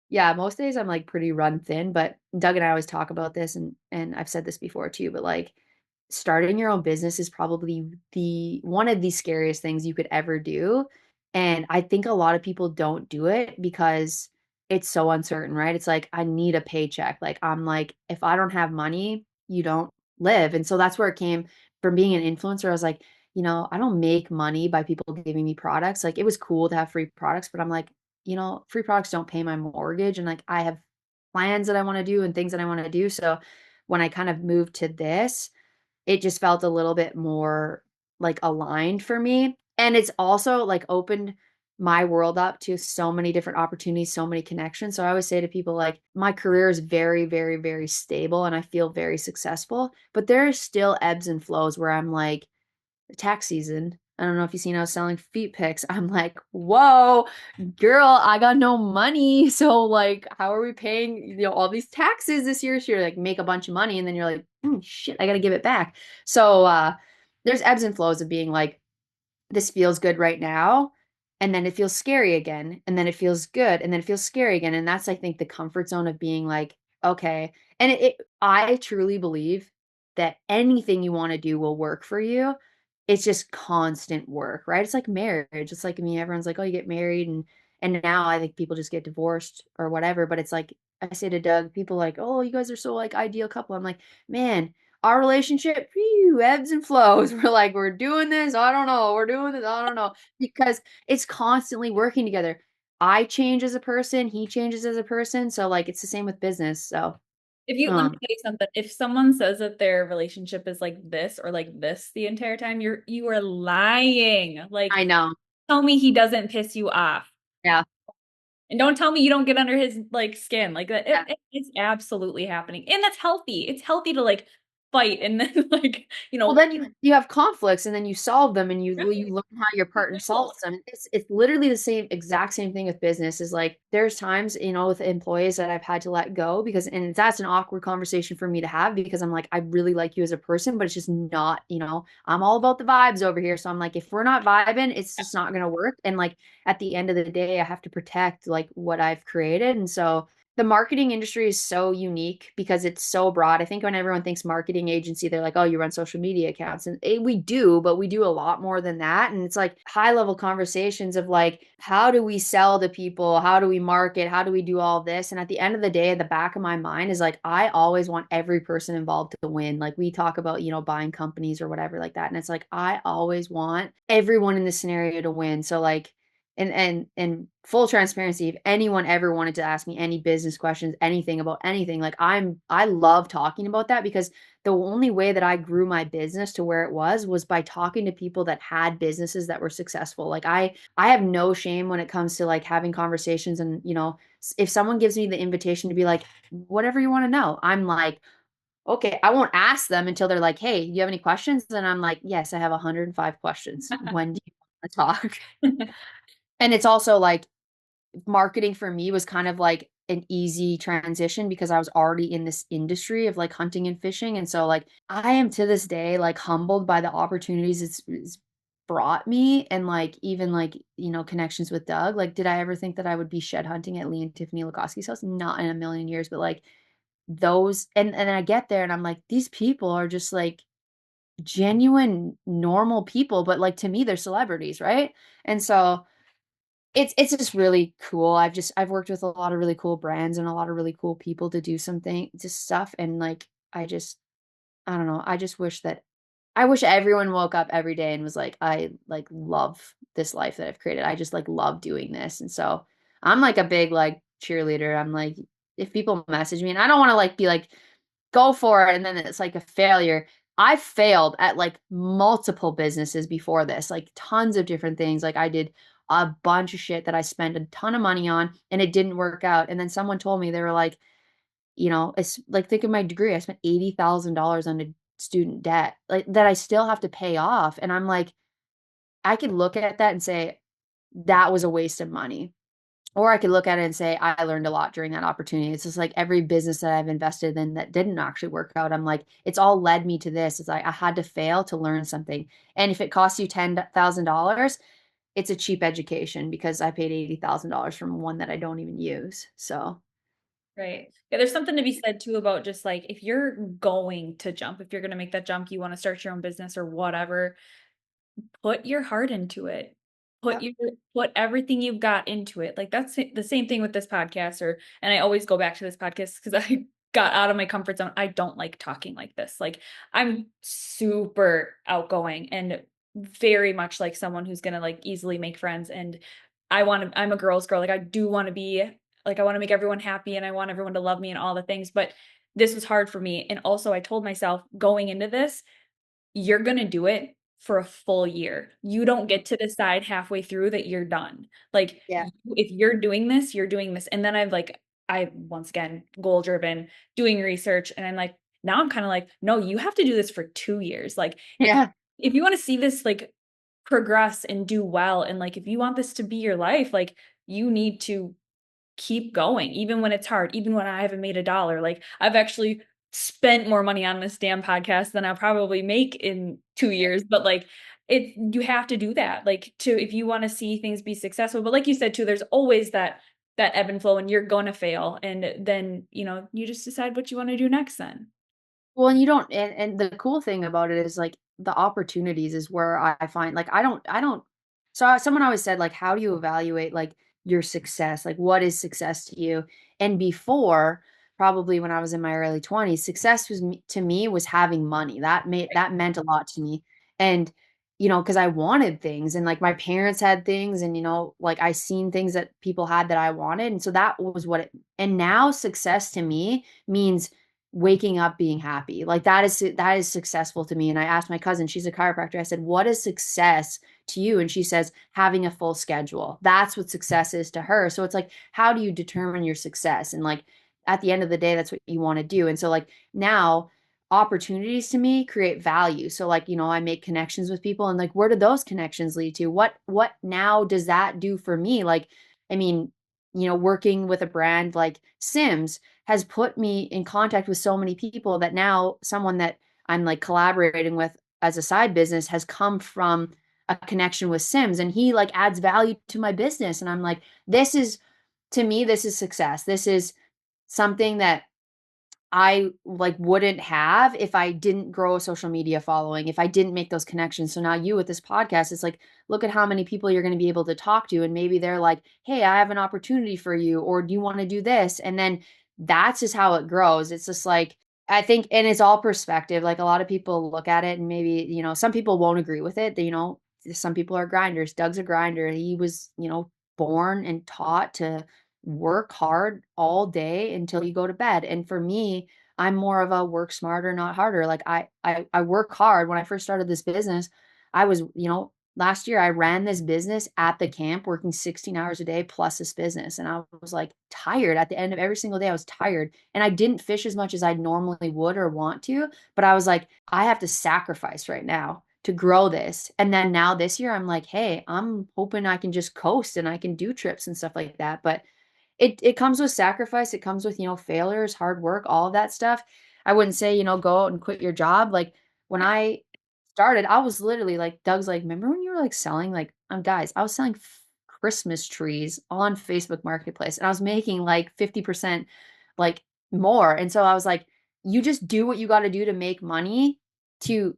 yeah, most days I'm like pretty run thin, but Doug and I always talk about this and I've said this before too, but like starting your own business is probably the one of the scariest things you could ever do. And I think a lot of people don't do it because it's so uncertain, right? It's like I need a paycheck. Like I'm like, if I don't have money, you don't live. And so that's where it came from being an influencer. I was like, I don't make money by people giving me products. Like it was cool to have free products, but I'm like, free products don't pay my mortgage. And like I have plans that I want to do and things that I want to do. So when I kind of moved to this, it just felt a little bit more like aligned for me. And it's also like opened my world up to so many different opportunities, so many connections. So I always say to people, like, my career is very, very, very stable and I feel very successful, but there are still ebbs and flows where I'm like, tax season. I don't know if you've seen I was selling feet pics. I'm like, whoa, girl, I got no money. So like, how are we paying, all these taxes this year? So you're like, make a bunch of money. And then you're like, shit, I got to give it back. So there's ebbs and flows of being like, this feels good right now. And then it feels scary again. And then it feels good. And then it feels scary again. And that's, I think, the comfort zone of being like, okay. And I truly believe that anything you want to do will work for you. It's just constant work, right? It's like marriage. It's like, I mean, everyone's like, oh, you get married and now I think people just get divorced or whatever. But it's like I say to Doug, people like, oh, you guys are so like ideal couple. I'm like, man, our relationship, ebbs and flows. We're like, we're doing this. I don't know. We're doing this. I don't know. Because it's constantly working together. I change as a person. He changes as a person. So like, it's the same with business. So, Let me tell you something. If someone says that their relationship is like this or like this the entire time, you are lying. Like, I know. tell me he doesn't piss you off. Yeah. And don't tell me you don't get under his like skin. Like that Yeah. it's absolutely happening. And that's healthy. It's healthy to like fight and then like, Well, then you have conflicts and then you solve them and you learn how your partner solves them. It's literally the exact same thing with business. Is like there's times, with employees that I've had to let go because and that's an awkward conversation for me to have because I'm like, I really like you as a person, but it's just not, I'm all about the vibes over here. So I'm like, if we're not vibing, it's just not gonna work. And like at the end of the day, I have to protect like what I've created. And so the marketing industry is so unique because it's so broad. I think when everyone thinks marketing agency, they're like, oh, you run social media accounts. And we do, but we do a lot more than that. And it's like high level conversations of like, how do we sell to people? How do we market? How do we do all this? And at the end of the day, at the back of my mind is like, I always want every person involved to win. Like we talk about, buying companies or whatever like that. And it's like, I always want everyone in the scenario to win. So like, and full transparency, if anyone ever wanted to ask me any business questions, anything about anything, like I love talking about that because the only way that I grew my business to where it was by talking to people that had businesses that were successful. Like I have no shame when it comes to like having conversations and if someone gives me the invitation to be like whatever you want to know, I'm like okay, I won't ask them until they're like, hey, do you have any questions? And I'm like, yes, I have 105 questions. When do you want to talk? And it's also like marketing for me was kind of like an easy transition because I was already in this industry of like hunting and fishing. And so like I am to this day like humbled by the opportunities it's brought me, and like even like, connections with Doug. Like, did I ever think that I would be shed hunting at Lee and Tiffany Lugoski's house? Not in a million years. But like those, and I get there and I'm like, these people are just like genuine normal people, but like to me they're celebrities, right? And so it's just really cool. I've worked with a lot of really cool brands and a lot of really cool people to do something, just stuff. And like I don't know, I wish everyone woke up every day and was like, I like love this life that I've created. I just like love doing this. And so I'm like a big like cheerleader. I'm like, if people message me, and I don't want to like be like, go for it, and then it's like a failure. I failed at like multiple businesses before this, like tons of different things. Like I did a bunch of shit that I spent a ton of money on and it didn't work out. And then someone told me, they were like, it's like, think of my degree. I spent $80,000 on a student debt like that I still have to pay off. And I'm like, I could look at that and say that was a waste of money. Or I could look at it and say, I learned a lot during that opportunity. It's just like every business that I've invested in that didn't actually work out, I'm like, it's all led me to this. It's like I had to fail to learn something. And if it costs you $10,000, it's a cheap education because I paid $80,000 from one that I don't even use. So, Right. Yeah, there's something to be said too about just like if you're going to jump, if you're going to make that jump, you want to start your own business or whatever, put your heart into it. Put yep. your put everything you've got into it. Like that's the same thing with this podcast, or and I always go back to this podcast because I got out of my comfort zone. I don't like talking like this. Like I'm super outgoing and very much like someone who's gonna like easily make friends. And I'm a girl's girl. Like I do want to be like I want to make everyone happy and I want everyone to love me and all the things. But this was hard for me. And also I told myself going into this, you're gonna do it for a full year. You don't get to decide halfway through that you're done. Like, Yeah. if you're doing this, you're doing this. And then I once again, goal driven, doing research, and I'm like, now I'm kind of like, no, you have to do this for 2 years. Like, Yeah. if you want to see this like progress and do well, and like if you want this to be your life, like you need to keep going, even when it's hard, even when I haven't made a dollar. Like I've actually spent more money on this damn podcast than I'll probably make in 2 years. But like you have to do that. Like to if you want to see things be successful. But like you said too, there's always that ebb and flow and you're gonna fail. And then, you just decide what you want to do next then. Well, and you don't, and the cool thing about it is like the opportunities is where I find like I don't so someone always said like how do you evaluate like your success? Like what is success to you? And before, probably when I was in my early 20s, success to me was having money. That meant a lot to me. And because I wanted things and like my parents had things, and like I seen things that people had that I wanted. And so that was and now success to me means waking up being happy. Like that is successful to me. And I asked my cousin, she's a chiropractor, I said, what is success to you? And she says, having a full schedule. That's what success is to her. So it's like, how do you determine your success? And like at the end of the day, that's what you want to do. And so like now opportunities to me create value. So like, I make connections with people, and like where do those connections lead to? What now does that do for me? Like, I mean, working with a brand like Sims has put me in contact with so many people that now someone that I'm like collaborating with as a side business has come from a connection with Sims, and he like adds value to my business. And I'm like, this is to me, this is success. This is something that I like wouldn't have if I didn't grow a social media following, if I didn't make those connections. So now you with this podcast, it's like, look at how many people you're going to be able to talk to. And maybe they're like, hey, I have an opportunity for you, or do you want to do this? And then that's just how it grows. It's just like, I think, and it's all perspective. Like a lot of people look at it and maybe, some people won't agree with it. Some people are grinders. Doug's a grinder. He was, born and taught to work hard all day until you go to bed. And for me, I'm more of a work smarter, not harder. Like I work hard. When I first started this business, I was, last year I ran this business at the camp working 16 hours a day plus this business. And I was like tired at the end of every single day. I was tired and I didn't fish as much as I normally would or want to, but I was like, I have to sacrifice right now to grow this. And then now this year I'm like, hey, I'm hoping I can just coast and I can do trips and stuff like that. But it comes with sacrifice. It comes with, failures, hard work, all of that stuff. I wouldn't say, go out and quit your job. Like when I started, I was literally like, Doug's like, remember when you were like selling like, guys, I was selling Christmas trees on Facebook Marketplace and I was making like 50% like more. And so I was like, you just do what you got to do to make money to,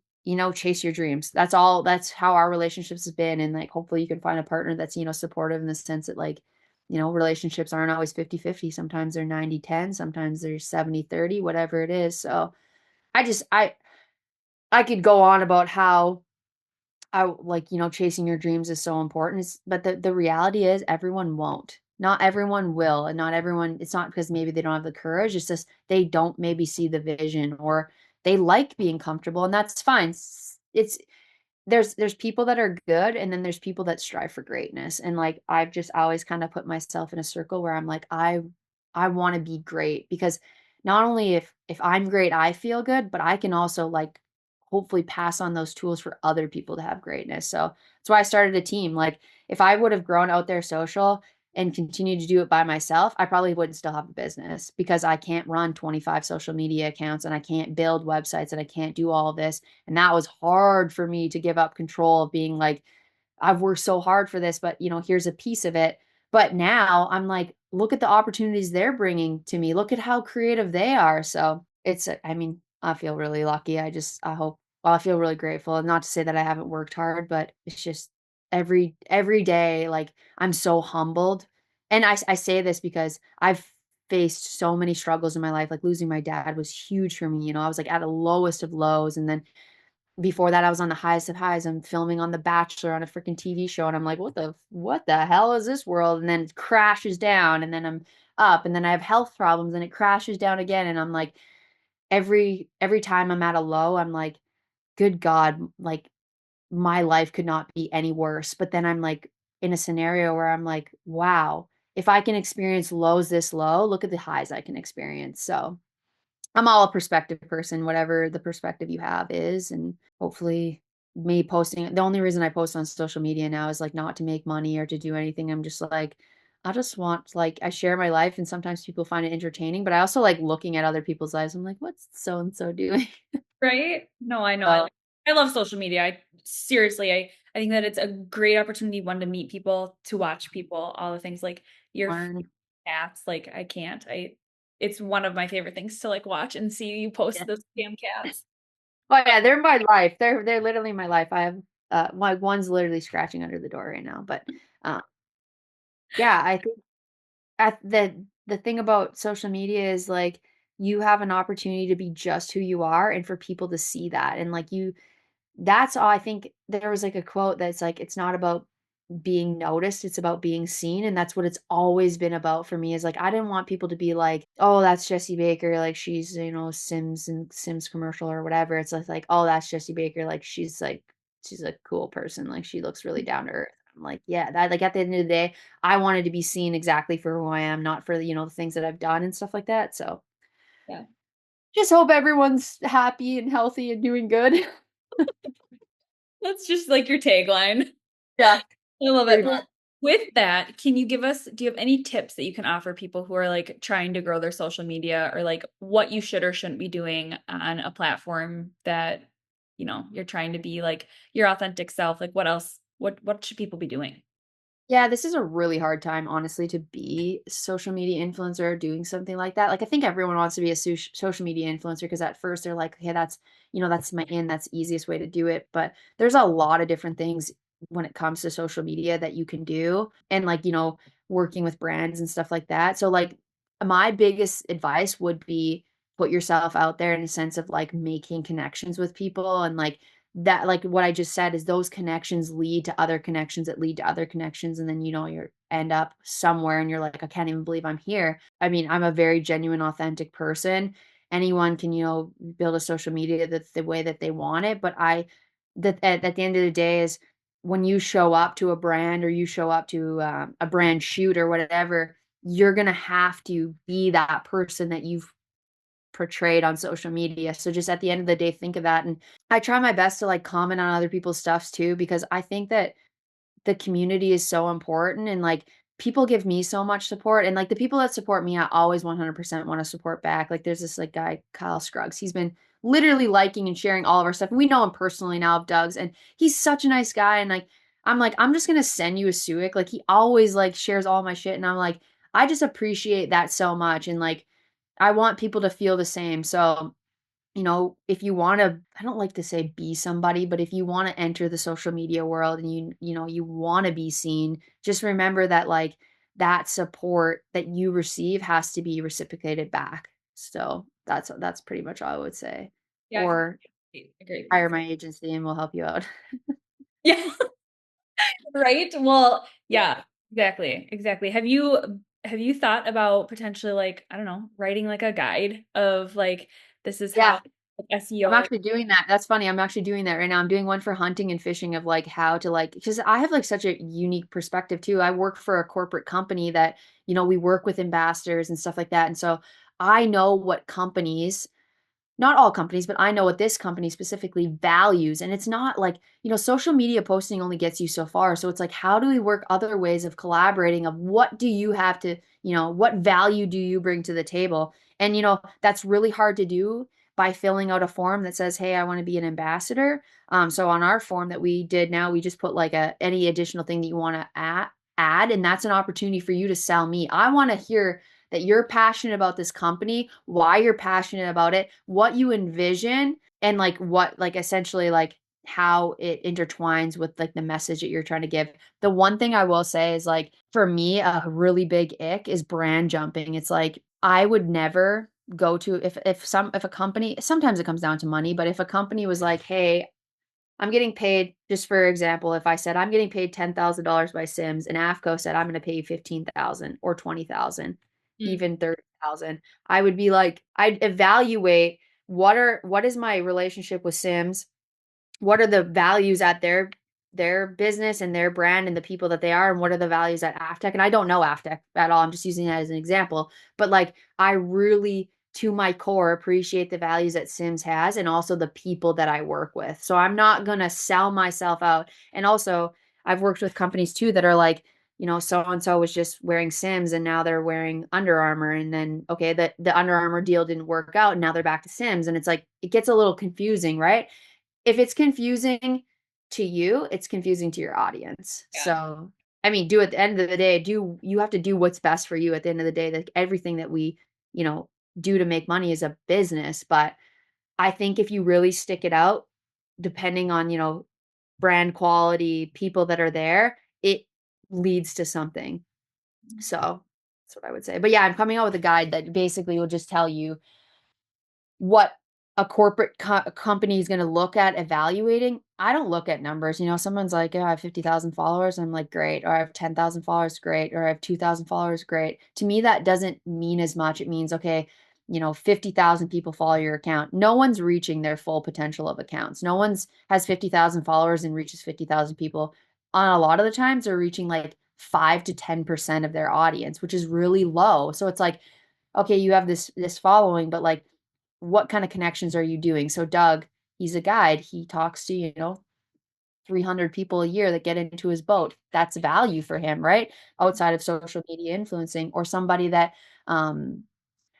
chase your dreams. That's all. That's how our relationships has been. And like, hopefully you can find a partner that's, supportive in the sense that like, relationships aren't always 50-50. Sometimes they're 90-10, sometimes they're 70-30, whatever it is. So I just, I could go on about how I like, chasing your dreams is so important. But the reality is everyone won't. Not everyone will, and not everyone, it's not because maybe they don't have the courage. It's just they don't maybe see the vision or they like being comfortable, and that's fine. It's there's people that are good and then there's people that strive for greatness. And like I've just always kind of put myself in a circle where I'm like, I want to be great because not only if I'm great, I feel good, but I can also like hopefully pass on those tools for other people to have greatness. So that's why I started a team. Like if I would have grown out there social and continued to do it by myself, I probably wouldn't still have a business because I can't run 25 social media accounts and I can't build websites and I can't do all of this. And that was hard for me to give up control of being like, I've worked so hard for this, but here's a piece of it. But now I'm like, look at the opportunities they're bringing to me. Look at how creative they are. So I mean, I feel really lucky. I hope, well, I feel really grateful. And not to say that I haven't worked hard, but it's just every day, like I'm so humbled. And I say this because I've faced so many struggles in my life. Like losing my dad was huge for me. I was like at a lowest of lows. And then before that, I was on the highest of highs. I'm filming on The Bachelor on a freaking TV show, and I'm like, what the hell is this world? And then it crashes down, and then I'm up, and then I have health problems, and it crashes down again, and I'm like, every time I'm at a low, I'm like, good God, like my life could not be any worse. But then I'm like in a scenario where I'm like, wow, if I can experience lows this low, look at the highs I can experience. So I'm all a perspective person, whatever the perspective you have is. And hopefully, me posting, the only reason I post on social media now is like not to make money or to do anything. I'm just like, I just want, like, I share my life and sometimes people find it entertaining, but I also like looking at other people's lives. I'm like, what's so and so doing? Right? No, I know. So, I love social media. I seriously, I think that it's a great opportunity, one, to meet people, to watch people, all the things like your learn. cats. Like I can't. It's one of my favorite things to like watch and see you post Yeah. those damn cats. Oh yeah, they're my life. They're literally my life. I have my one's literally scratching under the door right now. But uh yeah, I think at the thing about social media is like you have an opportunity to be just who you are and for people to see that. And like that's all. I think there was like a quote that's like it's not about being noticed, it's about being seen. And that's what it's always been about for me is like I didn't want people to be like, oh, that's Jessie Baker, like she's, Sims and Sims commercial or whatever. It's like, oh, that's Jessie Baker, like she's a cool person, like she looks really down to earth. I'm like, yeah, that like at the end of the day, I wanted to be seen exactly for who I am, not for the things that I've done and stuff like that. So Yeah. just hope everyone's happy and healthy and doing good. That's just like your tagline. Yeah, I love pretty it. much. Well, with that, can you do you have any tips that you can offer people who are like trying to grow their social media or like what you should or shouldn't be doing on a platform that, you're trying to be like your authentic self? Like what else, what should people be doing? Yeah, this is a really hard time, honestly, to be a social media influencer or doing something like that. Like, I think everyone wants to be a social media influencer because at first they're like, okay, that's my in, that's the easiest way to do it. But there's a lot of different things when it comes to social media that you can do and like, working with brands and stuff like that. So, like, my biggest advice would be put yourself out there in a sense of like making connections with people and like that like what I just said is those connections lead to other connections that lead to other connections and then you're end up somewhere and you're like I can't even believe I'm here. I mean, I'm a very genuine authentic person. Anyone can, build a social media the way that they want it, but at the end of the day is when you show up to a brand or you show up to a brand shoot or whatever, you're going to have to be that person that you've portrayed on social media. So just at the end of the day, think of that. And I try my best to like comment on other people's stuffs too, because I think that the community is so important and like people give me so much support, and like the people that support me, I always 100% want to support back. Like there's this like guy, Kyle Scruggs. He's been literally liking and sharing all of our stuff. We know him personally now of Doug's, and he's such a nice guy. And like, I'm just gonna send you a Suick. Like he always like shares all my shit, and I'm like, I just appreciate that so much. And like I want people to feel the same. So if you want to, I don't like to say be somebody, but if you want to enter the social media world and you want to be seen, just remember that like that support that you receive has to be reciprocated back. So that's pretty much all I would say. Yeah, I think Or that's a great thing hire to say. my agency and we'll help you out. Yeah. Right? Well, yeah, exactly. Exactly. Have you thought about potentially like, I don't know, writing like a guide of like this is Yeah. how I'm SEO. actually doing that. That's funny. I'm actually doing that right now. I'm doing one for hunting and fishing of like how to like, because I have like such a unique perspective too. I work for a corporate company that, we work with ambassadors and stuff like that. And so I know what companies, not all companies, but I know what this company specifically values. And it's not like, social media posting only gets you so far. So it's like, how do we work other ways of collaborating of what do you have to, what value do you bring to the table? And, that's really hard to do by filling out a form that says, hey, I want to be an ambassador. So on our form that we did now, we just put like any additional thing that you want to add. And that's an opportunity for you to sell me. I want to hear that you're passionate about this company, why you're passionate about it, what you envision, and like what, like essentially, like how it intertwines with like the message that you're trying to give. The one thing I will say is like for me, a really big ick is brand jumping. It's like I would never go to if a company, sometimes it comes down to money, but if a company was like, hey, I'm getting paid, just for example, if I said I'm getting paid $10,000 by Sims and AFCO said I'm going to pay you 15,000 or 20,000, Mm. even 30,000, I would be like, I'd evaluate what is my relationship with Sims, what are the values at their business and their brand and the people that they are, and what are the values at Aftec. And I don't know Aftec at all, I'm just using that as an example, but like I really to my core appreciate the values that Sims has and also the people that I work with. So I'm not going to sell myself out. And also I've worked with companies too that are like, so and so was just wearing Sims and now they're wearing Under Armour, and then okay, the Under Armour deal didn't work out and now they're back to Sims, and it's like it gets a little confusing, right? If it's confusing to you, it's confusing to your audience. Yeah. So, I mean, do at the end of the day, you have to do what's best for you at the end of the day. Like everything that we, do to make money is a business. But I think if you really stick it out, depending on, brand quality, people that are there, it leads to something. So that's what I would say. But yeah, I'm coming out with a guide that basically will just tell you what a corporate company is going to look at evaluating. I don't look at numbers. Someone's like, oh, I have 50,000 followers. And I'm like, great. Or I have 10,000 followers. Great. Or I have 2,000 followers. Great. To me, that doesn't mean as much. It means, okay, 50,000 people follow your account. No one's reaching their full potential of accounts. No one's has 50,000 followers and reaches 50,000 people. On a lot of the times, they're reaching like 5 to 10% of their audience, which is really low. So it's like, okay, you have this following, but like what kind of connections are you doing? So Doug, he's a guide. He talks to, 300 people a year that get into his boat. That's value for him, right? Outside of social media influencing, or somebody that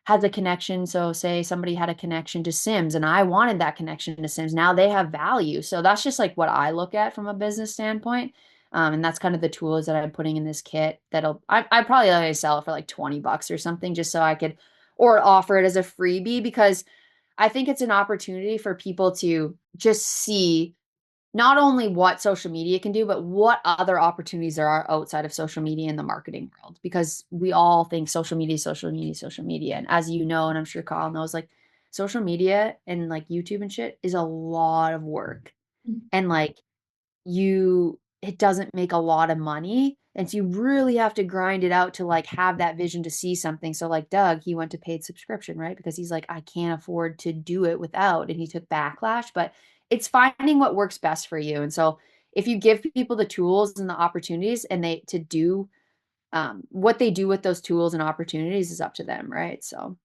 has a connection. So say somebody had a connection to Sims and I wanted that connection to Sims. Now they have value. So that's just like what I look at from a business standpoint. And that's kind of the tools that I'm putting in this kit I probably like sell it for like $20 or something just so I could, or offer it as a freebie, because I think it's an opportunity for people to just see not only what social media can do, but what other opportunities there are outside of social media in the marketing world. Because we all think social media, social media, social media. And as you know, and I'm sure Kyle knows, like social media and like YouTube and shit is a lot of work. And like it doesn't make a lot of money. And so you really have to grind it out to like have that vision to see something. So like Doug, he went to paid subscription, right? Because he's like, I can't afford to do it without. And he took backlash, but it's finding what works best for you. And so if you give people the tools and the opportunities and they to do what they do with those tools and opportunities is up to them, right? So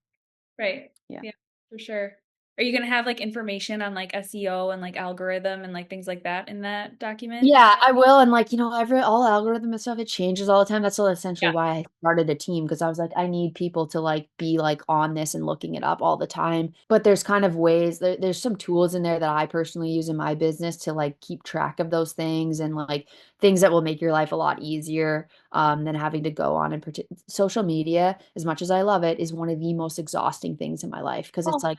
Right. yeah. Yeah, for sure. Are you gonna have like information on like SEO and like algorithm and like things like that in that document? Yeah, I will. And like, every all algorithm and stuff, it changes all the time. That's essentially Yeah. why I started a team because I was like, I need people to like be like on this and looking it up all the time. But there's kind of ways there's some tools in there that I personally use in my business to like keep track of those things and like things that will make your life a lot easier than having to go on and social media, as much as I love it, is one of the most exhausting things in my life because it's Oh, like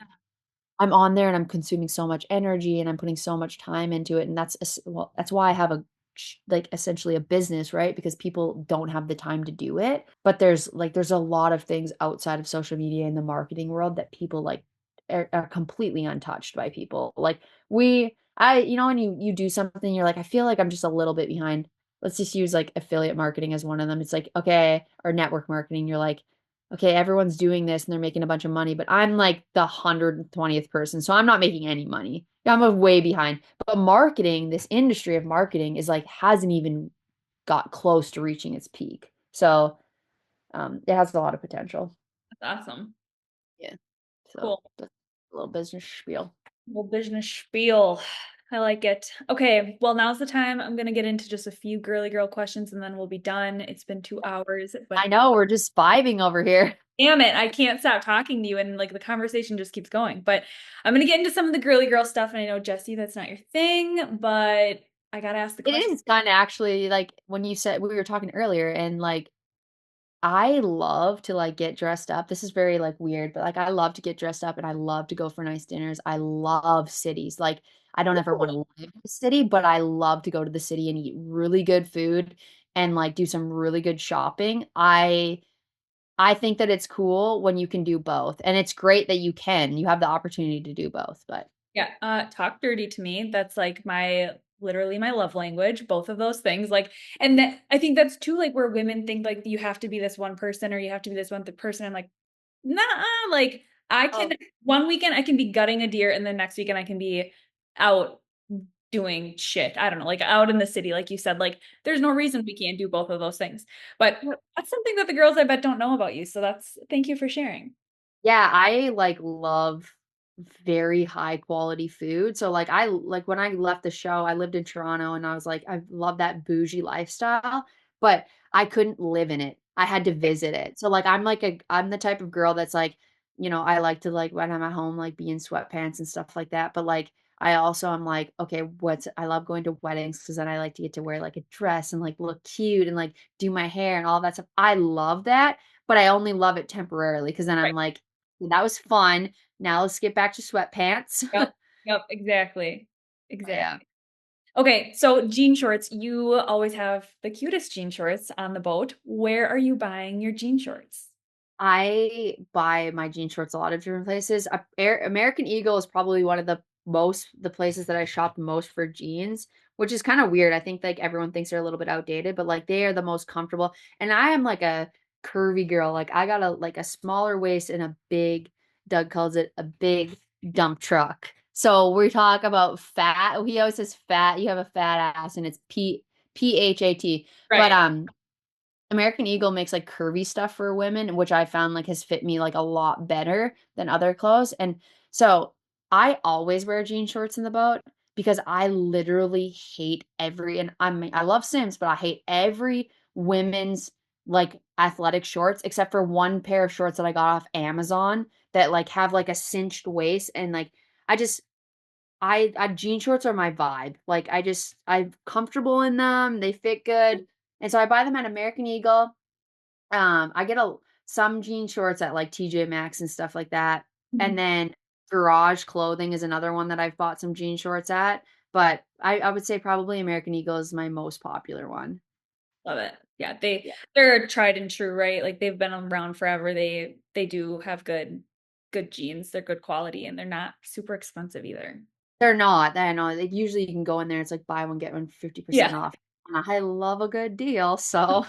I'm on there and I'm consuming so much energy and I'm putting so much time into it. And well, that's why I have like essentially a business, right? Because people don't have the time to do it. But there's a lot of things outside of social media in the marketing world that people like are completely untouched by people. Like when you do something, you're like, I feel like I'm just a little bit behind. Let's just use like affiliate marketing as one of them. It's like, okay, or network marketing. You're like, okay, everyone's doing this and they're making a bunch of money, but I'm like the 120th person, so I'm not making any money. I'm a way behind. But marketing, this industry of marketing is like hasn't even got close to reaching its peak. So it has a lot of potential. that's awesome. Yeah. So Cool. that's a little business spiel. Well, business spiel. I like it. Okay, well, now's the time. I'm gonna get into just a few girly girl questions and then we'll be done. It's been 2 hours, but I know we're just vibing over here. damn it, I can't stop talking to you and like the conversation just keeps going. But I'm gonna get into some of the girly girl stuff, and I know Jessie, that's not your thing, but I gotta ask the It question. is kind of actually like when you said we were talking earlier and like I love to like get dressed up. This is very like weird, but like I love to get dressed up and I love to go for nice dinners. I love cities. Like I don't ever want to live in a city, but I love to go to the city and eat really good food and like do some really good shopping. I think that it's cool when you can do both. And it's great that you can. You have the opportunity to do both, but Yeah, talk dirty to me. That's like my literally my love language, both of those things. Like, and that I think that's too like where women think like you have to be this one person or you have to be this one person. I'm like, nah, like I can oh, one weekend I can be gutting a deer and the next weekend I can be out doing shit. I don't know, like out in the city, like you said, like there's no reason we can't do both of those things. But that's something that the girls I bet don't know about you. So that's thank you for sharing. yeah, I like love very high quality food. So like I like when I left the show, I lived in Toronto and I was like, I love that bougie lifestyle, but I couldn't live in it. I had to visit it. So like I'm the type of girl that's like, I like to like when I'm at home, like be in sweatpants and stuff like that. But like I also am like, okay, I love going to weddings because then I like to get to wear like a dress and like look cute and like do my hair and all that stuff. I love that, but I only love it temporarily because then I'm Right. like, that was fun. Now let's get back to sweatpants. Yep. Yep. Exactly. Yeah. Exactly. Okay, so jean shorts, you always have the cutest jean shorts on the boat. Where are you buying your jean shorts? I buy my jean shorts a lot of different places. American Eagle is probably one of the places that I shop most for jeans, which is kind of weird. I think like everyone thinks they're a little bit outdated, but like they are the most comfortable. And I am like a curvy girl. Like I got a smaller waist and a big, Doug calls it a big dump truck. So we talk about fat. He always says fat. You have a fat ass and it's PHAT. But Right. American Eagle makes like curvy stuff for women, which I found like has fit me like a lot better than other clothes. And so I always wear jean shorts in the boat because I literally hate and I love Sims, but I hate every women's like athletic shorts except for one pair of shorts that I got off Amazon that like have like a cinched waist and like I just I jean shorts are my vibe. Like I'm comfortable in them. They fit good. And so I buy them at American Eagle. I get some jean shorts at like TJ Maxx and stuff like that. And Mhm. then Garage Clothing is another one that I've bought some jean shorts at. But I would say probably American Eagle is my most popular one. Love it. Yeah, Yeah. they're tried and true, right? Like they've been around forever. They do have good jeans. They're good quality and they're not super expensive either. They're not. I know. Like, usually you can go in there, it's like buy one, get one Yeah. 50% off. And I love a good deal. So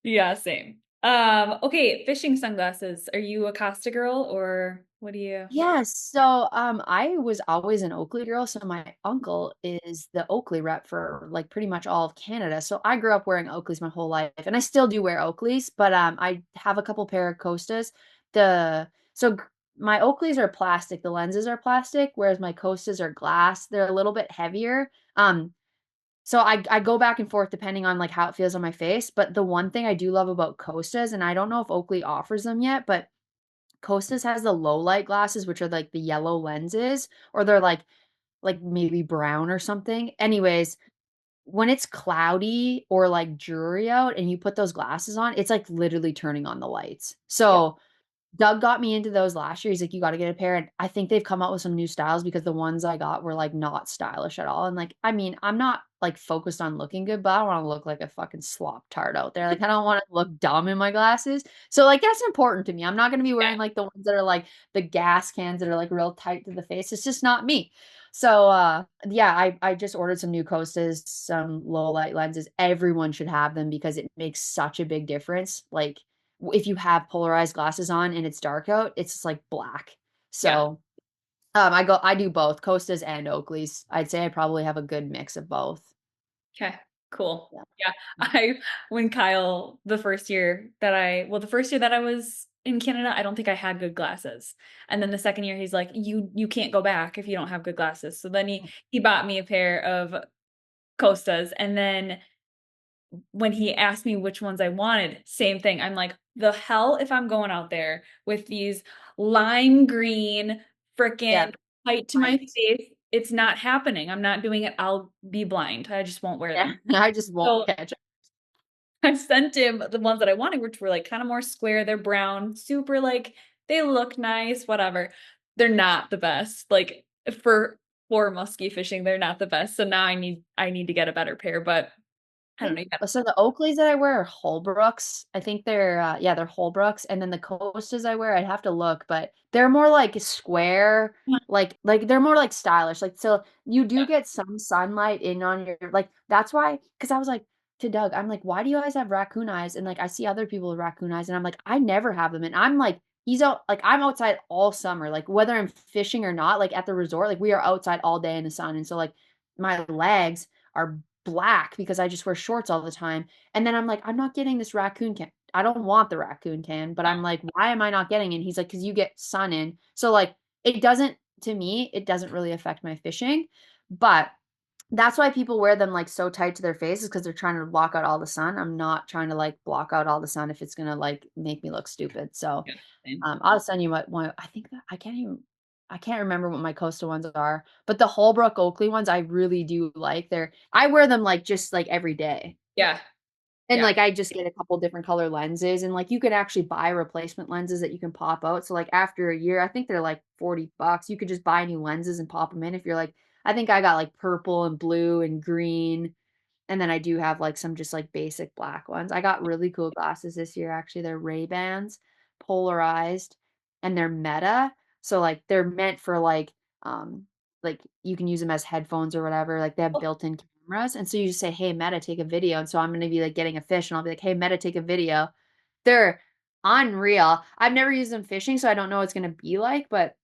Yeah, same. Okay, fishing sunglasses. Are you a Costa girl or what do you? yes. So, I was always an Oakley girl. So my uncle is the Oakley rep for like pretty much all of Canada. So I grew up wearing Oakleys my whole life, and I still do wear Oakleys. But I have a couple pair of Costas. The so my Oakleys are plastic, the lenses are plastic, whereas my Costas are glass. They're a little bit heavier. So I go back and forth depending on like how it feels on my face. But the one thing I do love about Costas, and I don't know if Oakley offers them yet, but Costas has the low light glasses, which are like the yellow lenses, or they're like maybe brown or something. Anyways, when it's cloudy or like dreary out and you put those glasses on, it's like literally turning on the lights. Yeah. So Doug got me into those last year. He's like, you got to get a pair. And I think they've come out with some new styles because the ones I got were like not stylish at all. And like, I mean, I'm not like focused on looking good, but I don't want to look like a fucking slop tart out there. Like, I don't want to look dumb in my glasses. So like, that's important to me. I'm not going to be Yeah. wearing like the ones that are like the gas cans that are like real tight to the face. It's just not me. So yeah, I just ordered some new Costas, some low light lenses. Everyone should have them because it makes such a big difference. Like if you have polarized glasses on and it's dark out, it's just like black. Yeah. So I do both Costas and Oakleys. I'd say I probably have a good mix of both. Okay, cool. Yeah. Yeah. When Kyle, the first year that I was in Canada, I don't think I had good glasses. And then the second year, he's like, you can't go back if you don't have good glasses. So then he bought me a pair of Costas. And then when he asked me which ones I wanted, same thing. I'm like, the hell if I'm going out there with these lime green Yeah. freaking height to my face. It's not happening. I'm not doing it. I'll be blind. I just won't wear Yeah. them. I just won't So catch it. I sent him the ones that I wanted, which were like kind of more square. They're brown, super like they look nice, whatever. They're not the best. Like for musky fishing, they're not the best. So now I need to get a better pair, but I don't know. So the Oakleys that I wear are Holbrooks. I think they're yeah, they're Holbrooks. And then the Costas I wear, I'd have to look, but they're more like square, like they're more like stylish. Like so you do Yeah. get some sunlight in on your like that's why because I was like to Doug, I'm like, why do you guys have raccoon eyes? And like I see other people with raccoon eyes, and I'm like, I never have them. And I'm like, he's out like I'm outside all summer, like whether I'm fishing or not, like at the resort, like we are outside all day in the sun. And so like my legs are black because I just wear shorts all the time. And then I'm like, I'm not getting this raccoon can. I don't want the raccoon can, but I'm like, why am I not getting it? And he's like, because you get sun in. So like it doesn't to me, it doesn't really affect my fishing. But that's why people wear them like so tight to their faces because they're trying to block out all the sun. I'm not trying to like block out all the sun if it's gonna like make me look stupid. So Yeah, same. I'll send you what one. I think that I can't remember what my coastal ones are, but the Holbrook Oakley ones I really do like. I wear them like just like every day. Yeah. And Yeah. like I just get a couple different color lenses and like you could actually buy replacement lenses that you can pop out. So like after a year, I think they're like $40. You could just buy new lenses and pop them in if you're like I think I got like purple and blue and green and then I do have like some just like basic black ones. I got really cool glasses this year actually. They're Ray-Bans, polarized, and they're Meta. So like they're meant for like you can use them as headphones or whatever. Like they have built-in cameras. And so you just say, "Hey Meta, take a video." And so I'm going to be like getting a fish and I'll be like, "Hey Meta, take a video." They're unreal. I've never used them fishing, so I don't know what it's going to be like, but